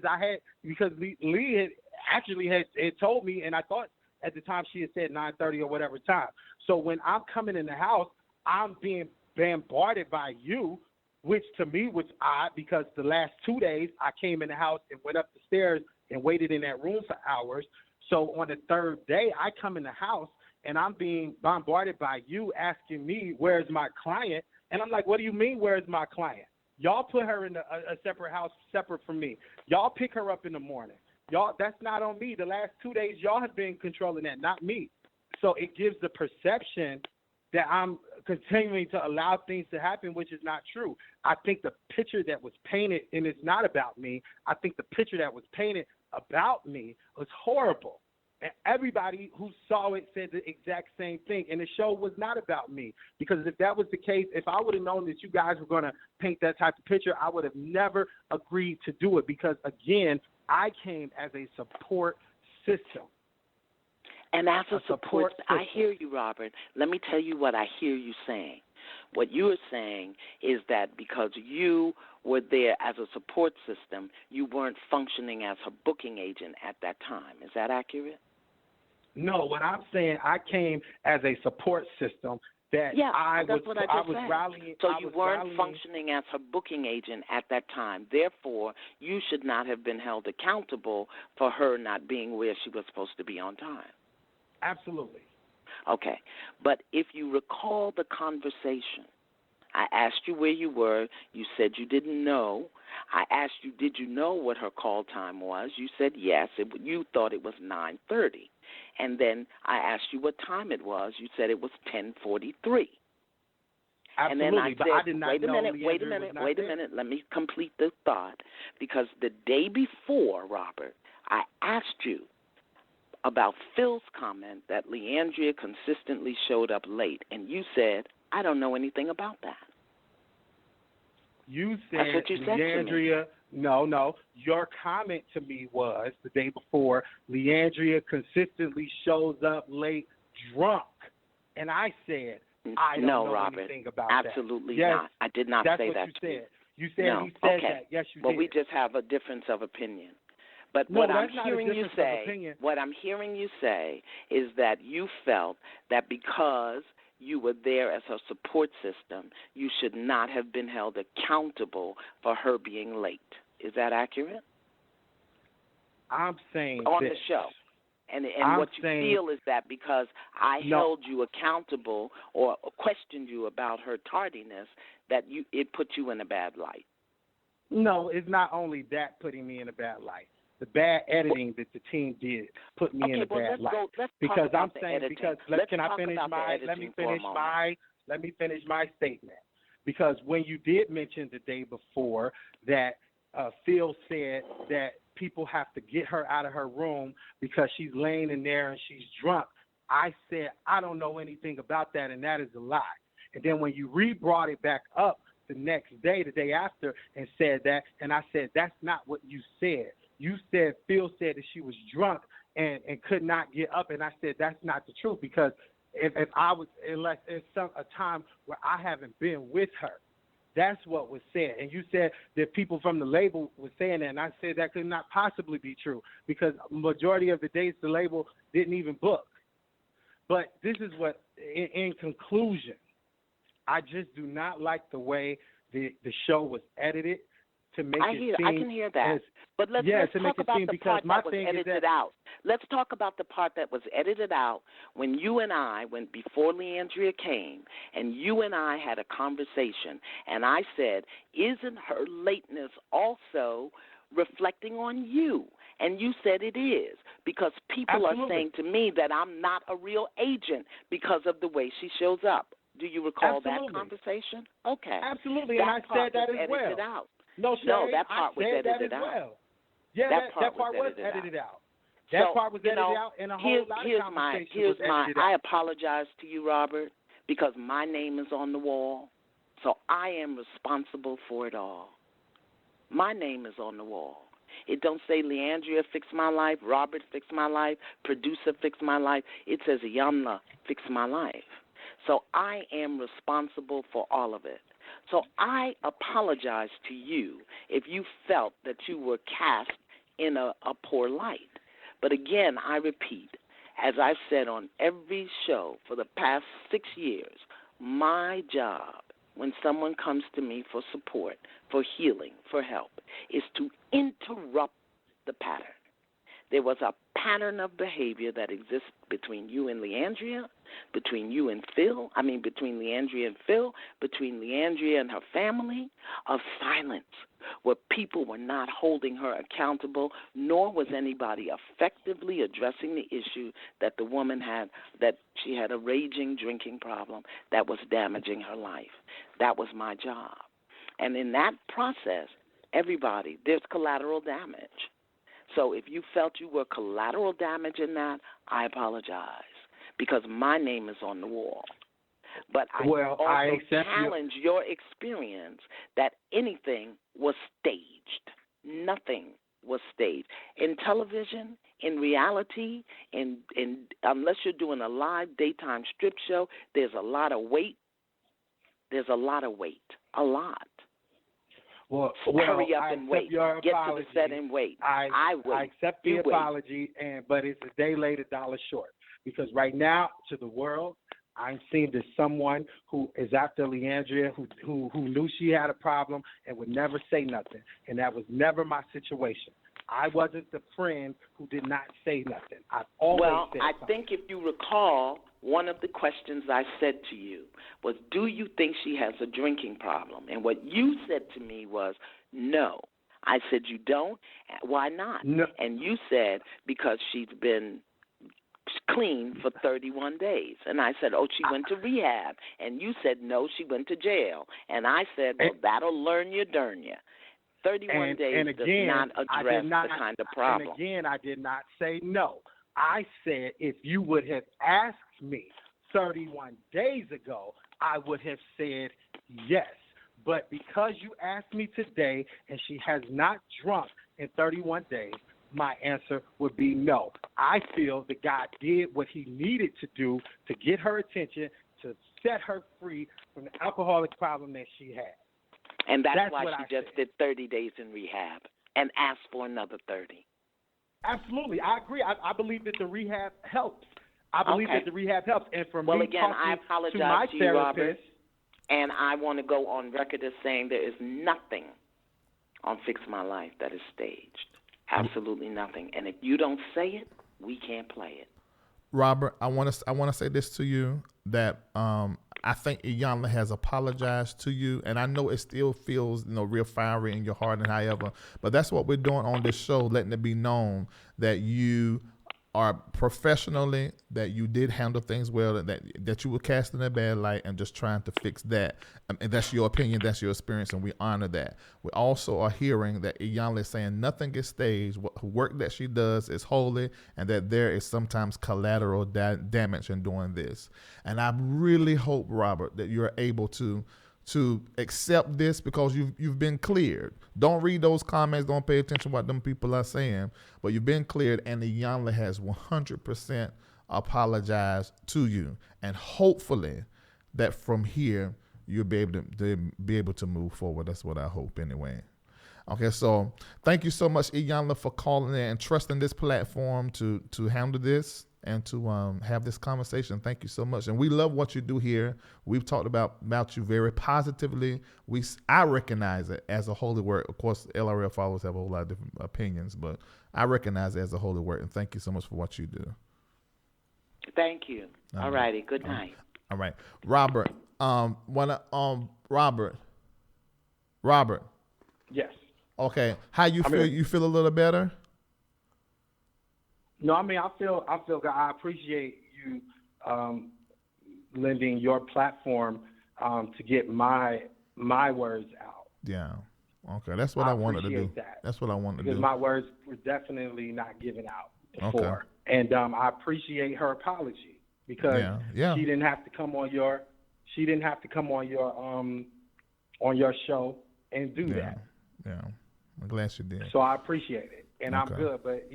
S5: Lee had told me, and I thought at the time she had said 9:30 or whatever time. So when I'm coming in the house, I'm being bombarded by you, which to me was odd, because the last 2 days I came in the house and went up the stairs and waited in that room for hours. So on the third day, I come in the house and I'm being bombarded by you asking me, where's my client? And I'm like, what do you mean, where's my client? Y'all put her in a separate house, separate from me. Y'all pick her up in the morning. Y'all, that's not on me. The last 2 days, y'all have been controlling that, not me. So it gives the perception that I'm continuing to allow things to happen, which is not true. I think the picture that was painted, and it's not about me, I think the picture that was painted about me was horrible. And everybody who saw it said the exact same thing. And the show was not about me. Because if that was the case, if I would have known that you guys were going to paint that type of picture, I would have never agreed to do it. Because, again, I came as a support system.
S6: And as a support
S5: system.
S6: I hear you, Robert. Let me tell you what I hear you saying. What you are saying is that because you were there as a support system, you weren't functioning as her booking agent at that time. Is that accurate?
S5: No, what I'm saying, I came as a support system that I was rallying.
S6: So you weren't functioning as her booking agent at that time. Therefore, you should not have been held accountable for her not being where she was supposed to be on time.
S5: Absolutely.
S6: Okay. But if you recall the conversation, I asked you where you were. You said you didn't know. I asked you, did you know what her call time was? You said yes. You thought it was 9:30. And then I asked you what time it was. You said it was 10:43.
S5: Absolutely,
S6: and then I
S5: but
S6: said,
S5: I did not
S6: wait a
S5: know
S6: minute,
S5: Leandria
S6: wait a minute,
S5: was not
S6: wait a
S5: there.
S6: minute. Let me complete the thought. Because the day before, Robert, I asked you about Phil's comment that Leandria consistently showed up late, and you said, I don't know anything about that.
S5: You said,
S6: That's what you said
S5: Leandria,
S6: to me.
S5: No. Your comment to me was the day before, Leandria consistently shows up late drunk. And I said, I don't know
S6: Robert,
S5: anything about
S6: absolutely
S5: that. Yes,
S6: not. I did not say that
S5: to you. You said
S6: no.
S5: he said
S6: okay.
S5: that. Yes, you
S6: well,
S5: did.
S6: we just have a difference of opinion. But
S5: No,
S6: what I'm
S5: that's not a
S6: hearing you
S5: difference of
S6: say,
S5: opinion.
S6: what I'm hearing you say is that you felt that because you were there as her support system, you should not have been held accountable for her being late. Is that accurate?
S5: I'm saying
S6: on
S5: this.
S6: the show. And what you feel is that because I held you accountable or questioned you about her tardiness, that it put you in a bad light.
S5: No, it's not only that putting me in a bad light. The bad editing that the team did put me in a bad light.
S6: Let's
S5: because
S6: talk about
S5: I'm
S6: the
S5: saying
S6: editing.
S5: because let me finish my statement. Because when you did mention the day before that Phil said that people have to get her out of her room because she's laying in there and she's drunk, I said I don't know anything about that, and that is a lie. And then when you re-brought it back up the next day, the day after, and said that, and I said that's not what you said. You said Phil said that she was drunk and could not get up, and I said that's not the truth because unless it's a time where I haven't been with her. That's what was said. And you said that people from the label were saying that, and I said that could not possibly be true because majority of the days the label didn't even book. But this is what, in conclusion, I just do not like the way the show was edited to make
S6: I can hear that. But let's talk about the part that was edited out. Let's talk about the part that was edited out when you and I, before Leandria came, and you and I had a conversation, and I said, isn't her lateness also reflecting on you? And you said it is, because people are saying to me that I'm not a real agent because of the way she shows up. Do you recall that conversation? Okay.
S5: Absolutely, and I said that as well.
S6: Out.
S5: No,
S6: that part was edited out.
S5: Well. Yeah, that part was edited out. That part was edited out, and a whole lot of conversation was edited out.
S6: I apologize to you, Robert, because my name is on the wall, so I am responsible for it all. My name is on the wall. It don't say Leandria fixed my life, Robert fixed my life, producer fixed my life. It says Iyanla fixed my life. So I am responsible for all of it. So I apologize to you if you felt that you were cast in a poor light. But again, I repeat, as I've said on every show for the past 6 years, my job when someone comes to me for support, for healing, for help, is to interrupt the pattern. There was a pattern of behavior that exists between you and Leandria, between Leandria and Phil, between Leandria and her family, of silence, where people were not holding her accountable, nor was anybody effectively addressing the issue that the woman had, that she had a raging drinking problem that was damaging her life. That was my job. And in that process, there's collateral damage. So if you felt you were collateral damage in that, I apologize because my name is on the wall. But I also challenge your experience that anything was staged. Nothing was staged. In television, in reality, in unless you're doing a live daytime strip show, there's a lot of weight. There's a lot of weight. A lot.
S5: Well,
S6: hurry up
S5: I
S6: and wait.
S5: Your
S6: Get
S5: apology.
S6: to the set and wait.
S5: I
S6: wait.
S5: I accept the apology, but it's a day late, $1 short. Because right now, to the world, I'm seen as someone who is after Leandria, who knew she had a problem and would never say nothing. And that was never my situation. I wasn't the friend who did not say nothing. I've always said something.
S6: I think if you recall, one of the questions I said to you was, do you think she has a drinking problem? And what you said to me was, no. I said, you don't? Why not?
S5: No.
S6: And you said, because she's been clean for 31 days. And I said, oh, she went to rehab. And you said, no, she went to jail. And I said, well, that'll learn you, darn you. 31 days does not address the kind of problem.
S5: And again, I did not say no. I said if you would have asked me 31 days ago, I would have said yes. But because you asked me today and she has not drunk in 31 days, my answer would be no. I feel that God did what he needed to do to get her attention, to set her free from the alcoholic problem that she had.
S6: And that's why she just did 30 days in rehab and asked for another 30.
S5: Absolutely. I agree. I believe that the rehab helps. I believe that the rehab helps. And for me,
S6: again, I apologize
S5: to my
S6: you,
S5: therapist,
S6: Robert, and I want to go on record as saying there is nothing on Fix My Life that is staged. Absolutely nothing. And if you don't say it, we can't play it.
S2: Robert, I want to say this to you that I think Iyanla has apologized to you, and I know it still feels real fiery in your heart and however, but that's what we're doing on this show, letting it be known that you are professionally, that you did handle things well, that you were casting a bad light and just trying to fix that. And that's your opinion, that's your experience, and we honor that. We also are hearing that Iyanla is saying nothing is staged. Work that she does is holy, and that there is sometimes collateral damage in doing this. And I really hope, Robert, that you're able to accept this because you've been cleared. Don't read those comments. Don't pay attention to what them people are saying. But you've been cleared, and Iyanla has 100% apologized to you. And hopefully that from here you'll be able to move forward. That's what I hope anyway. Okay, so thank you so much, Iyanla, for calling in and trusting this platform to handle this and to have this conversation. Thank you so much. And we love what you do here. We've talked about you very positively. I recognize it as a holy work. Of course, LRL followers have a whole lot of different opinions, but I recognize it as a holy work. And thank you so much for what you do.
S6: Thank you. All righty. Good night.
S2: All right. Robert, Robert.
S5: Yes.
S2: Okay. How you feel? You feel a little better?
S5: No, I mean, I feel good. I appreciate you lending your platform to get my words out.
S2: Yeah. Okay. That's what I wanted to do. That's what I wanted to do.
S5: Because my words were definitely not given out before. Okay. And I appreciate her apology because she didn't have to come on your on your show and do that.
S2: Yeah. I'm glad she did.
S5: So I appreciate it. And I'm good, but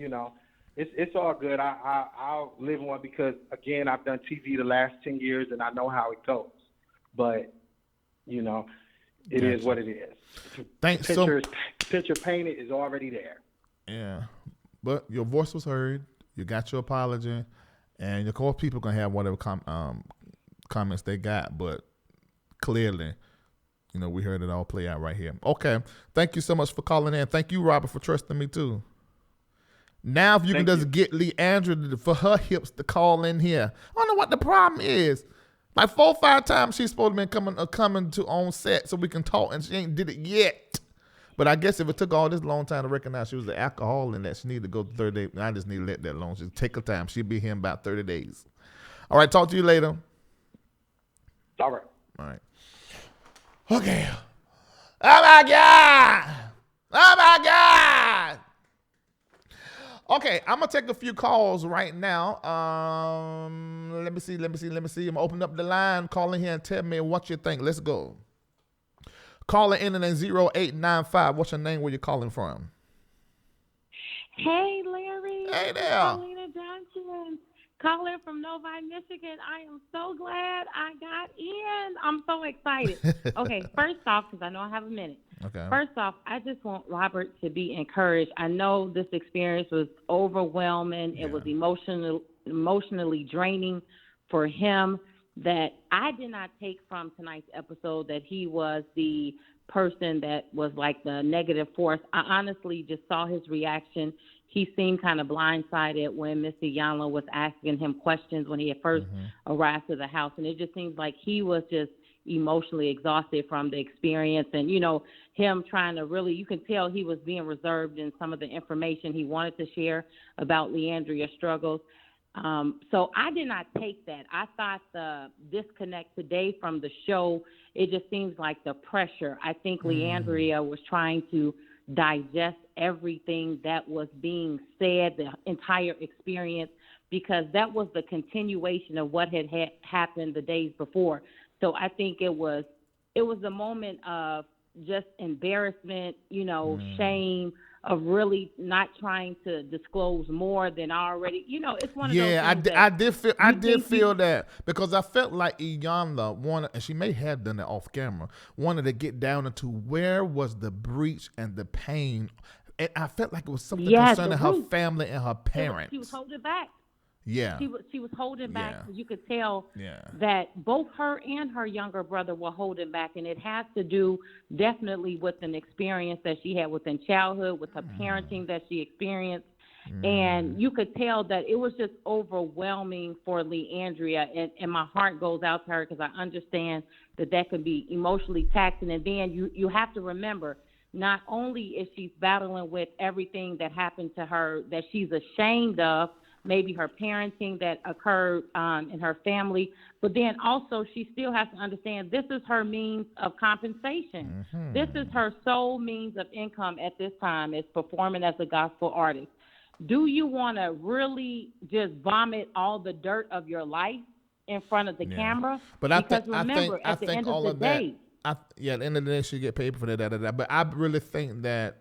S5: it's all good. I'll live on because, again, I've done TV the last 10 years, and I know how it goes. But, it is what it is.
S2: Thanks.
S5: Picture painted is already there.
S2: Yeah. But your voice was heard. You got your apology. And, of course, people going to have whatever comments they got. But clearly, we heard it all play out right here. Okay. Thank you so much for calling in. Thank you, Robert, for trusting me, too. Now, if you can just get Leandria for her hips to call in here. I don't know what the problem is. Like 4 or 5 times she's supposed to be coming to on set so we can talk, and she ain't did it yet. But I guess if it took all this long time to recognize she was an alcoholic and that she needed to go to 30 days, I just need to let that alone. Just take her time. She'll be here in about 30 days. All right, talk to you later.
S5: All right.
S2: All right. Okay. Oh, my God. Oh, my God. Okay, I'm gonna take a few calls right now. Let me see. I'm gonna open up the line. Call in here and tell me what you think. Let's go. Calling in at 0895. What's your name? Where you calling from?
S7: Hey, Larry.
S2: Hey
S7: This is
S2: there.
S7: Paulina Johnson, calling from Novi, Michigan. I am so glad I got in. I'm so excited. Okay, first off, because I know I have a minute.
S2: Okay.
S7: First off, I just want Robert to be encouraged. I know this experience was overwhelming. It was emotionally draining for him. That I did not take from tonight's episode that he was the person that was like the negative force. I honestly just saw his reaction. He seemed kind of blindsided when Miss Iyanla was asking him questions when he had first arrived to the house. And it just seems like he was just emotionally exhausted from the experience. And, you know, him trying to really, you can tell he was being reserved in some of the information he wanted to share about Leandria's struggles. So I did not take that. I thought the disconnect today from the show, it just seems like the pressure. I think Leandria was trying to digest everything that was being said, the entire experience, because that was the continuation of what had happened the days before. So I think it was a moment of just embarrassment, you know, shame, of really not trying to disclose more than already, you know, it's one of those things.
S2: I did feel that because I felt like Iyanla wanted, and she may have done it off camera, wanted to get down into where was the breach and the pain, and I felt like it was something concerning her family and her parents.
S7: She was holding back.
S2: Yeah.
S7: She was holding back.
S2: Yeah.
S7: You could tell that both her and her younger brother were holding back, and it has to do definitely with an experience that she had within childhood, with her parenting that she experienced. And you could tell that it was just overwhelming for Leandria, and my heart goes out to her because I understand that could be emotionally taxing. And then you have to remember, not only is she battling with everything that happened to her that she's ashamed of, maybe her parenting that occurred in her family, but then also she still has to understand this is her means of compensation. This is her sole means of income at this time, is performing as a gospel artist. Do you want to really just vomit all the dirt of your life in front of the camera?
S2: But
S7: because remember, at the end of the day,
S2: at the end of the day, she get paid for that. But I really think that,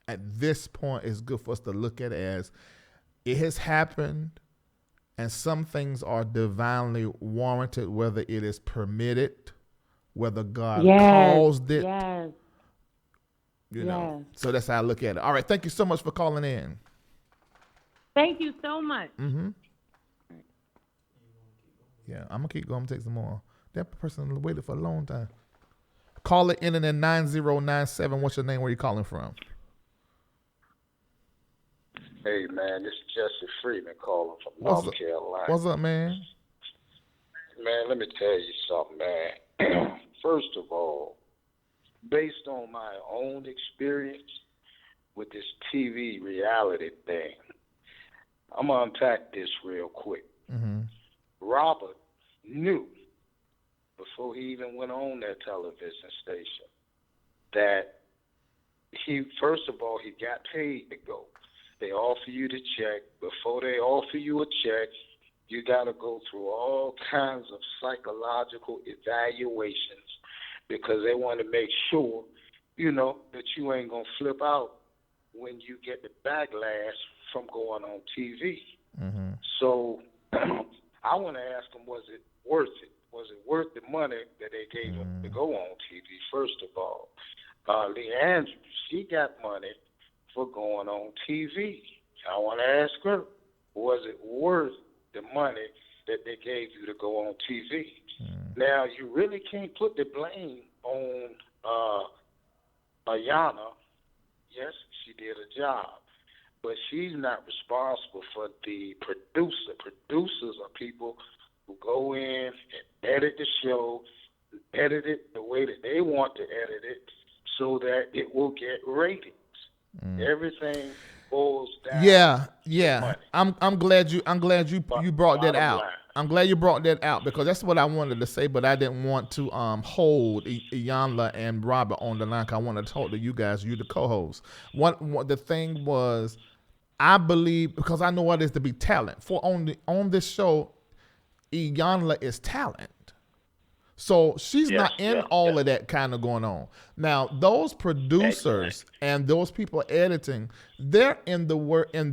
S2: at this point, it's good for us to look at it as it has happened, and some things are divinely warranted, whether it is permitted, whether God caused it.
S7: Yes.
S2: You know, so that's how I look at it. All right, thank you so much for calling in.
S7: Thank you so much.
S2: Yeah, I'm gonna keep going. I'm gonna take some more. That person waited for a long time. Call it in at 9097. What's your name? Where you calling from?
S8: Hey, man, this is Jesse Freeman calling from North Carolina.
S2: What's up, man?
S8: Man, let me tell you something, man. First of all, based on my own experience with this TV reality thing, I'm going to unpack this real quick. Robert knew before he even went on that television station that first of all, he got paid to go. They offer you the check. Before they offer you a check, you got to go through all kinds of psychological evaluations because they want to make sure, you know, that you ain't going to flip out when you get the backlash from going on TV. So I want to ask him, was it worth it? Was it worth the money that they gave him to go on TV, first of all? Leandria, she got money for going on TV. I want to ask her, was it worth the money that they gave you to go on TV? Now, you really can't put the blame on Iyanla. Yes, she did a job, but she's not responsible for the producer. Producers are people who go in and edit the show, edit it the way that they want to edit it so that it will get ratings. Everything boils down
S2: Yeah,
S8: to
S2: yeah.
S8: money.
S2: I'm glad you brought that
S8: Bottom
S2: out.
S8: line.
S2: I'm glad you brought that out because that's what I wanted to say, but I didn't want to hold Iyanla and Robert on the line. 'Cause I wanted to talk to you guys. You the co-host. What the thing was, I believe because I know what it is to be talent. For on this show, Iyanla is talent. So she's not in all of that kind of going on. Now, those producers and those people editing, they're in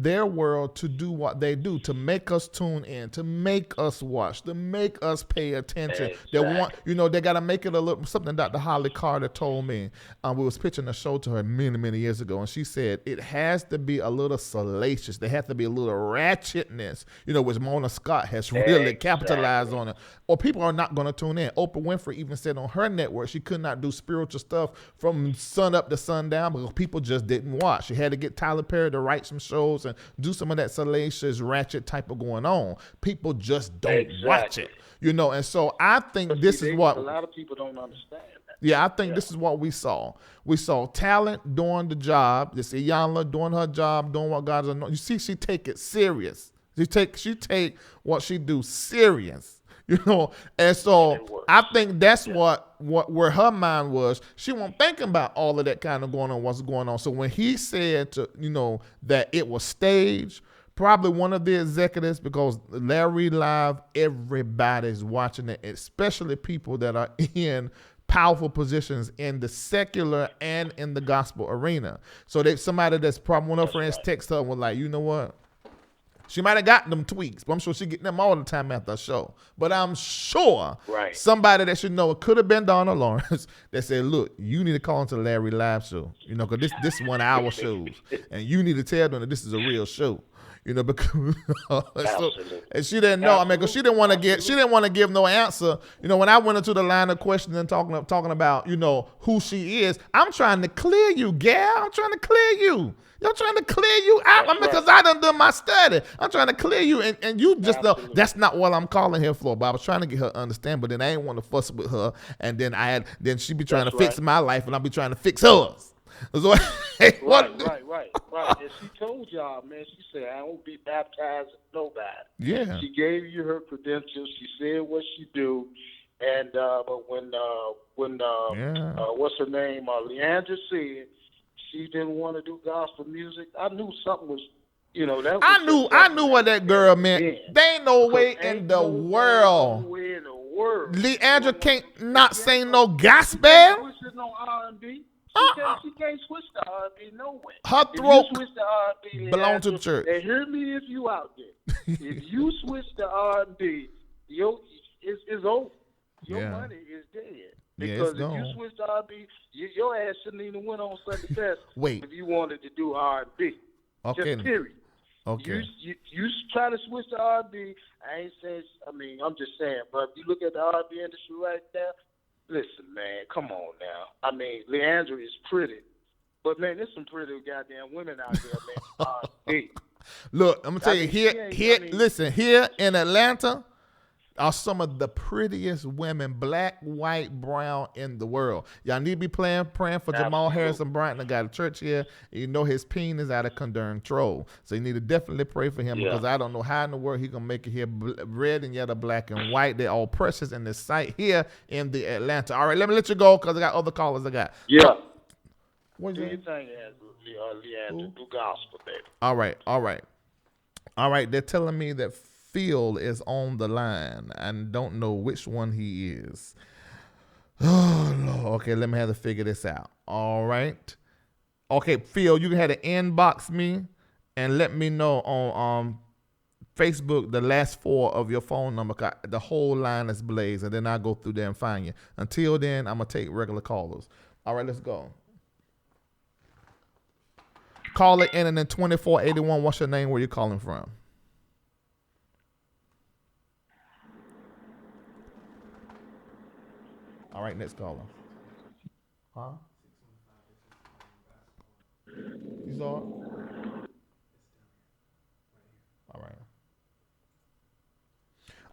S2: their world to do what they do, to make us tune in, to make us watch, to make us pay attention.
S8: Exactly.
S2: They got to make it a little something Dr. Holly Carter told me. We was pitching a show to her many, many years ago, and she said it has to be a little salacious. There has to be a little ratchetness, which Mona Scott has really capitalized on it. Or people are not going to tune in. Oprah Winfrey even said on her network she could not do spiritual stuff from sun up to sundown because people just didn't watch. She had to get Tyler Perry to write some shows and do some of that salacious, ratchet type of going on. People just don't watch it, And so I think this is what
S8: a lot of people don't understand.
S2: Yeah, I think this is what we saw. We saw talent doing the job. This Iyanla doing her job, doing what God's anointed. You see, she take it serious. She take what she do serious. And so I think that's where her mind was. She wasn't thinking about all of that kind of going on, what's going on. So when he said that it was staged, probably one of the executives, because Larry Live, everybody's watching it, especially people that are in powerful positions in the secular and in the gospel arena. So somebody that's probably one of her friends text her and was like, you know what? She might have got them tweaks, but I'm sure she getting them all the time after a show. But I'm sure somebody that should know, it could have been Donna Lawrence, that said, look, you need to call into the Larry Live show, because this is 1 hour shows. And you need to tell them that this is a real show. Because and she didn't know. Because she didn't want to give no answer. When I went into the line of questions and talking about, who she is, I'm trying to clear you, gal. I'm trying to clear you. You're trying to clear you out because I done my study. I'm trying to clear you, and you just know that's not what I'm calling her for. But I was trying to get her to understand, but then I ain't want to fuss with her, and then she be trying to fix my life, and I'll be trying to fix hers. So,
S8: right. And she told y'all, man, she said, I won't be baptized with nobody.
S2: Yeah.
S8: She gave you her credentials. She said what she do. And but when what's her name, Leandria said she didn't want to do gospel music, I knew something was, that was
S2: I knew what that girl meant. There ain't no way in the world. Leandria can't not sing no gospel.
S8: She no R&B. She can't switch to R&B nowhere.
S2: Her throat
S8: if you switch to R&B,
S2: belongs to the church.
S8: And hear me if you out there. If you switch to R&B, it's over. Your money is dead. Because if you switch to R&B, your ass shouldn't even went on Sunday best.
S2: Wait.
S8: If you wanted to do R&B.
S2: Okay.
S8: Just period.
S2: Okay.
S8: You try to switch to R&B. I ain't saying. I'm just saying. But if you look at the R&B industry right now. Listen, man, come on now. Leandria is pretty. But, man, there's some pretty goddamn women out there, man.
S2: Look, I'm going to tell you, listen, here in Atlanta are some of the prettiest women, black, white, brown, in the world. Y'all need to be praying for Jamal Harrison Bryant. I got a church here. His penis is out of control. So you need to definitely pray for him because I don't know how in the world he's going to make it here. Red and yellow, black and white. They're all precious in this site here in the Atlanta. All right, let me let you go because I got other callers I got.
S8: Yeah.
S2: What is
S8: it? Leandria, do gospel, baby.
S2: All right. They're telling me that Phil is on the line. I don't know which one he is. Oh, Lord. Okay, let me have to figure this out. All right. Okay, Phil, you can have to inbox me and let me know on Facebook the last 4 of your phone number. The whole line is blazed, and then I'll go through there and find you. Until then, I'm going to take regular callers. All right, let's go. Call it in and then 2481. What's your name? Where you calling from? All right, next caller. Huh? You saw it?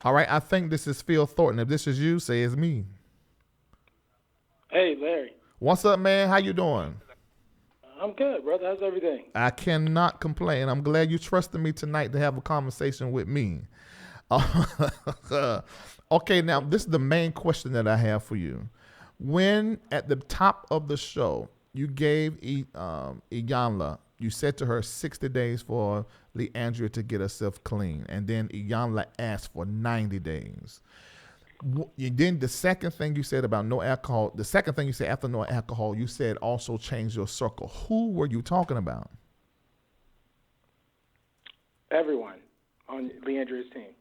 S2: All right, I think this is Phil Thornton. If this is you, say it's me.
S3: Hey, Larry.
S2: What's up, man? How you doing?
S3: I'm good, brother. How's everything?
S2: I cannot complain. I'm glad you trusted me tonight to have a conversation with me. Okay, now this is the main question that I have for you. When at the top of the show, you gave Iyanla, you said to her 60 days for Leandria to get herself clean, and then Iyanla asked for 90 days. Then the second thing you said about no alcohol, the second thing you said after no alcohol, you said also change your circle. Who were you talking about?
S3: Everyone on Leandria's team.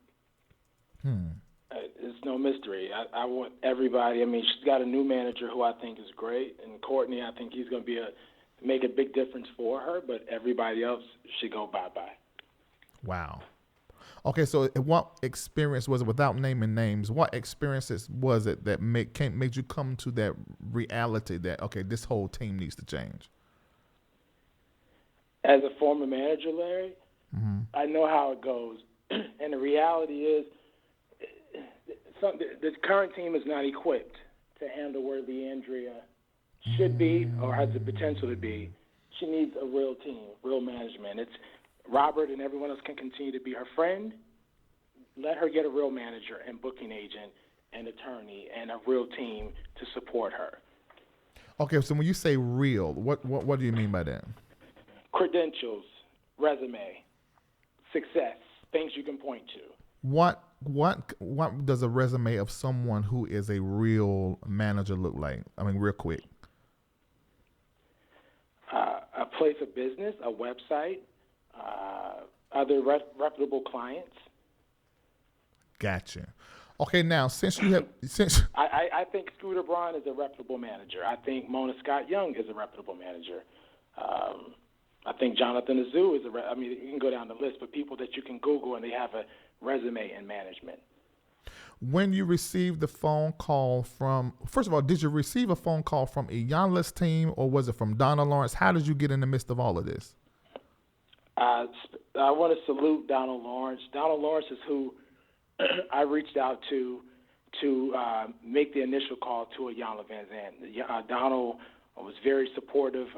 S3: It's no mystery. I want everybody. I mean, she's got a new manager who I think is great, and Courtney, I think he's going to make a big difference for her, but everybody else should go bye-bye.
S2: Wow. Okay, so what experience was it, without naming names, what experiences was it that made you come to that reality that, okay, this whole team needs to change?
S3: As a former manager, Larry, I know how it goes. And the reality is the current team is not equipped to handle where Leandria should be or has the potential to be. She needs a real team, real management. It's Robert and everyone else can continue to be her friend. Let her get a real manager and booking agent and attorney and a real team to support her.
S2: Okay, so when you say real, what do you mean by that?
S3: Credentials, resume, success, things you can point to.
S2: What does a resume of someone who is a real manager look like? I mean, real quick.
S3: A place of business, a website, other reputable clients.
S2: Gotcha. Okay, now since
S3: I think Scooter Braun is a reputable manager. I think Mona Scott Young is a reputable manager. I think Jonathan Azu is I mean, you can go down the list, but people that you can Google and they have a resume in management.
S2: When you received the phone call from, first of all, did you receive a phone call from Iyanla's team or was it from Donald Lawrence? How did you get in the midst of all of this?
S3: I want to salute Donald Lawrence. Donald Lawrence is who I reached out to make the initial call to Iyanla Vanzant. Donald was very supportive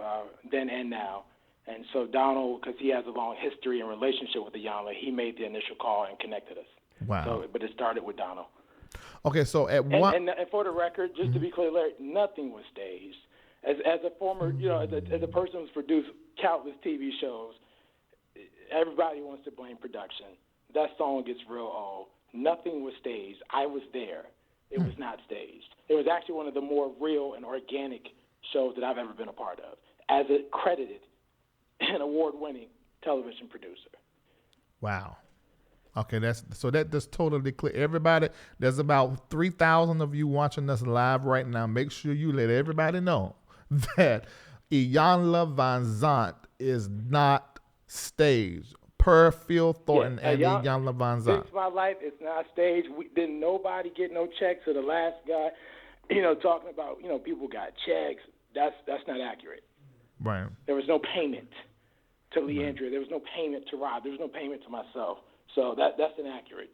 S3: then and now. And so Donald, because he has a long history and relationship with Iyanla, he made the initial call and connected us.
S2: Wow.
S3: So, but it started with Donald.
S2: Okay, so at one...
S3: And for the record, just to be clear, Larry, nothing was staged. As a former, as a person who's produced countless TV shows, everybody wants to blame production. That song gets real old. Nothing was staged. I was there. It was not staged. It was actually one of the more real and organic shows that I've ever been a part of, as a credited and award-winning television producer.
S2: Wow. Okay, that's totally clear. Everybody, there's about 3,000 of you watching us live right now. Make sure you let everybody know that Iyanla Vanzant is not staged. Per Phil Thornton and Iyanla Vanzant.
S3: Fix My Life, it's not staged. Didn't nobody get no checks. So the last guy, talking about, people got checks. That's not accurate.
S2: Right.
S3: There was no payment to Leandria. Right. There was no payment to Rob. There was no payment to myself. So that's inaccurate.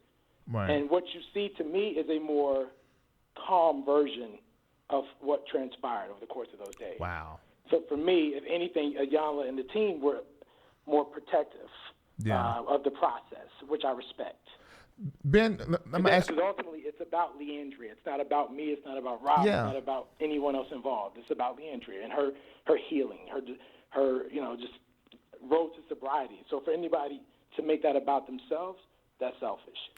S2: Right.
S3: And what you see to me is a more calm version of what transpired over the course of those days.
S2: Wow.
S3: So for me, if anything, Iyanla and the team were more protective of the process, which I respect.
S2: Ben, let me ask you.
S3: Because ultimately, it's about Leandria. It's not about me. It's not about Rob.
S2: Yeah.
S3: It's not about anyone else involved. It's about Leandria and her healing, her just road to sobriety. So for anybody to make that about themselves, that's selfish.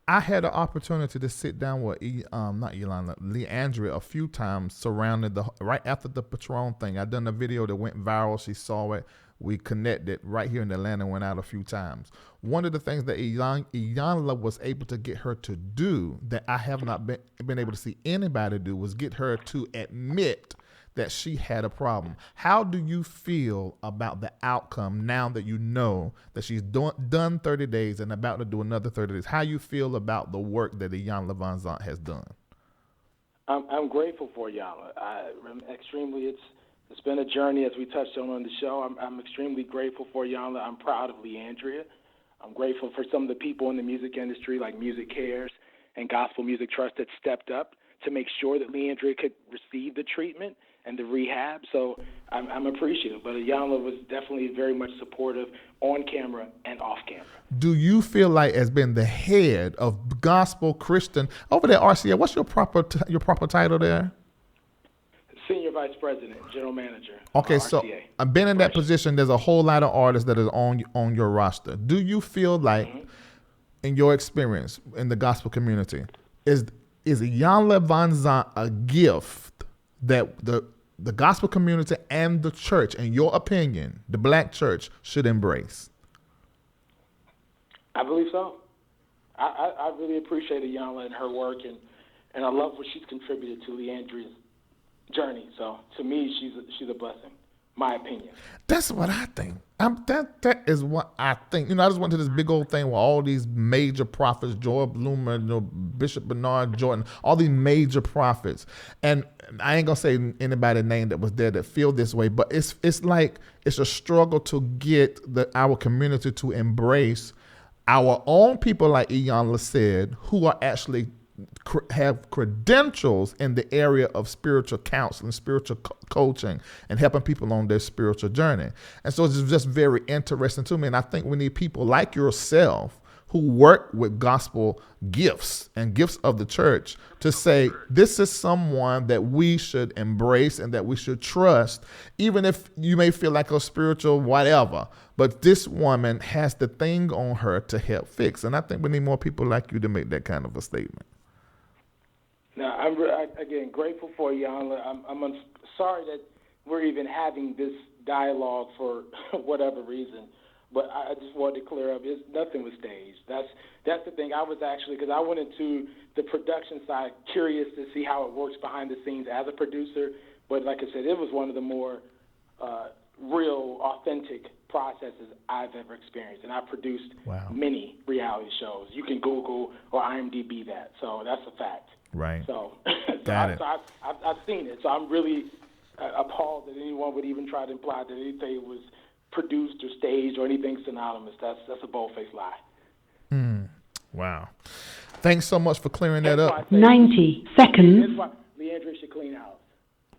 S2: I had an opportunity to sit down with Leandria a few times surrounding right after the Patron thing. I done a video that went viral. She saw it. We connected right here in Atlanta, went out a few times. One of the things that Iyanla was able to get her to do that I have not been able to see anybody do was get her to admit that she had a problem. How do you feel about the outcome now that you know that she's done 30 days and about to do another 30 days? How you feel about the work that Iyanla Vanzant has done?
S3: I'm grateful for Iyanla. I'm extremely. It's been a journey, as we touched on the show. I'm extremely grateful for Iyanla. I'm proud of Leandria. I'm grateful for some of the people in the music industry, like Music Cares and Gospel Music Trust, that stepped up to make sure that Leandria could receive the treatment and the rehab. So I'm appreciative. But Iyanla was definitely very much supportive on camera and off camera.
S2: Do you feel like, as being the head of Gospel Christian over there, RCA, what's your proper title there?
S3: Senior Vice President, General Manager.
S2: Okay, so
S3: RCA.
S2: I've been in that position. There's a whole lot of artists that is on your roster. Do you feel like, in your experience in the gospel community, is Iyanla Vanzant a gift that the gospel community and the church, in your opinion, the black church, should embrace?
S3: I believe so. I really appreciate Iyanla and her work, and I love what she's contributed to Leandria's journey. So to me, she's a blessing. My opinion.
S2: That's what I think. That is what I think. I just went to this big old thing where all these major prophets, Joel Bloomer, Bishop Bernard Jordan, all these major prophets, and I ain't gonna say anybody's name that was there that feel this way, but it's like it's a struggle to get our community to embrace our own people, like Iyanla said, who are actually have credentials in the area of spiritual counseling, spiritual coaching, and helping people on their spiritual journey. And so it's just very interesting to me. And I think we need people like yourself who work with gospel gifts and gifts of the church to say, this is someone that we should embrace and that we should trust, even if you may feel like a spiritual whatever. But this woman has the thing on her to help fix. And I think we need more people like you to make that kind of a statement.
S3: Now, I'm again grateful for Iyanla. I'm sorry that we're even having this dialogue for whatever reason, but I just wanted to clear up. Nothing was staged. That's the thing. I was actually, because I went into the production side curious to see how it works behind the scenes as a producer, but like I said, it was one of the more real, authentic processes I've ever experienced, and I produced many reality shows. You can Google or IMDb that, so that's a fact.
S2: Right.
S3: So,
S2: Got it.
S3: I've seen it. So I'm really appalled that anyone would even try to imply that anything was produced or staged or anything synonymous. That's a bold-faced lie.
S2: Wow. Thanks so much for clearing that up.
S9: 90 seconds.
S3: That's why Leandria should clean house.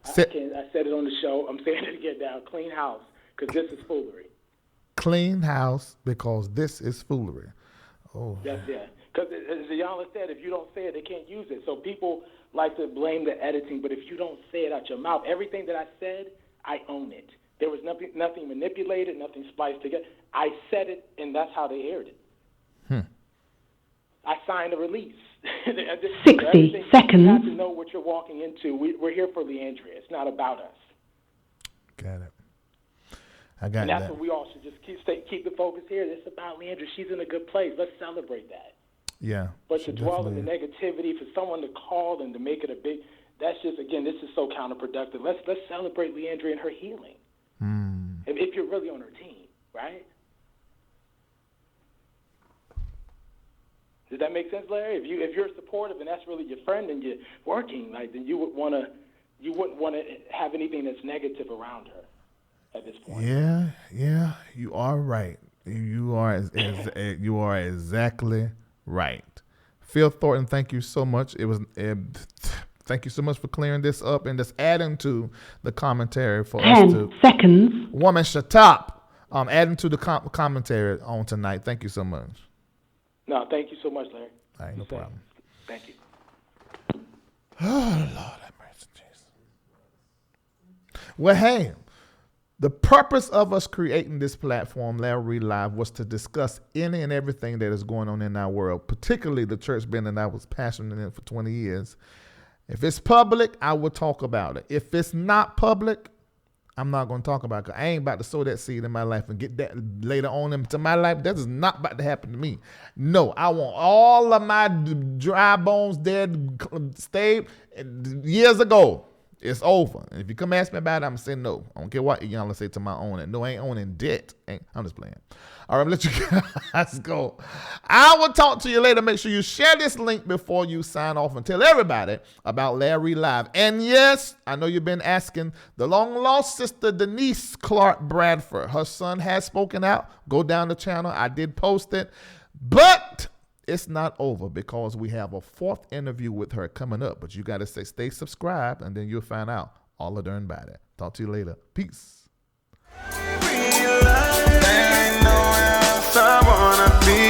S3: I said it on the show. I'm saying it again now. Clean house, because this is foolery.
S2: Clean house, because this is foolery. Oh.
S3: That's it. Because as Iyanla said, if you don't say it, they can't use it. So people like to blame the editing, but if you don't say it out your mouth, everything that I said, I own it. There was nothing manipulated, nothing spliced together. I said it, and that's how they aired it. I signed a release.
S9: 60 seconds.
S3: You have to know what you're walking into. We're here for Leandria. It's not about us.
S2: Got it. I got
S3: and that's
S2: that.
S3: what we all should just keep the focus here. It's about Leandria. She's in a good place. Let's celebrate that.
S2: Yeah.
S3: But to dwell in the negativity, for someone to call and to make it a big, that's just, again, this is so counterproductive. Let's celebrate Leandria and her healing. If you're really on her team, right? Does that make sense, Larry? If you're supportive and that's really your friend and you're working, like, then you wouldn't want to have anything that's negative around her at this point.
S2: Yeah, you are right. You are exactly right. Phil Thornton, thank you so much. Thank you so much for clearing this up and just adding to the commentary for
S9: 10
S2: us to.
S9: seconds.
S2: Woman, shut up. Adding to the commentary on tonight. Thank you so much.
S3: No, thank you so much, Larry.
S2: All right, no problem.
S3: Thank you.
S2: Oh, Lord have mercy, Jesus. Well, hey, the purpose of us creating this platform, Larry Reed Live, was to discuss any and everything that is going on in our world, particularly the church being that I was passionate in for 20 years. If it's public, I will talk about it. If it's not public, I'm not going to talk about it, because I ain't about to sow that seed in my life and get that later on into my life. That is not about to happen to me. No, I want all of my dry bones dead, stayed years ago. It's over. And if you come ask me about it, I'm going to say no. I don't care what Iyanla say to my own. No, I ain't owning debt. I'm just playing. All right, let you guys go. I will talk to you later. Make sure you share this link before you sign off and tell everybody about Larry Live. And yes, I know you've been asking, the long-lost sister Denise Clark Bradford, her son has spoken out. Go down the channel. I did post it. But it's not over because we have a 4th interview with her coming up. But you got to stay subscribed, and then you'll find out all of her about it. Talk to you later. Peace.
S10: I wanna be.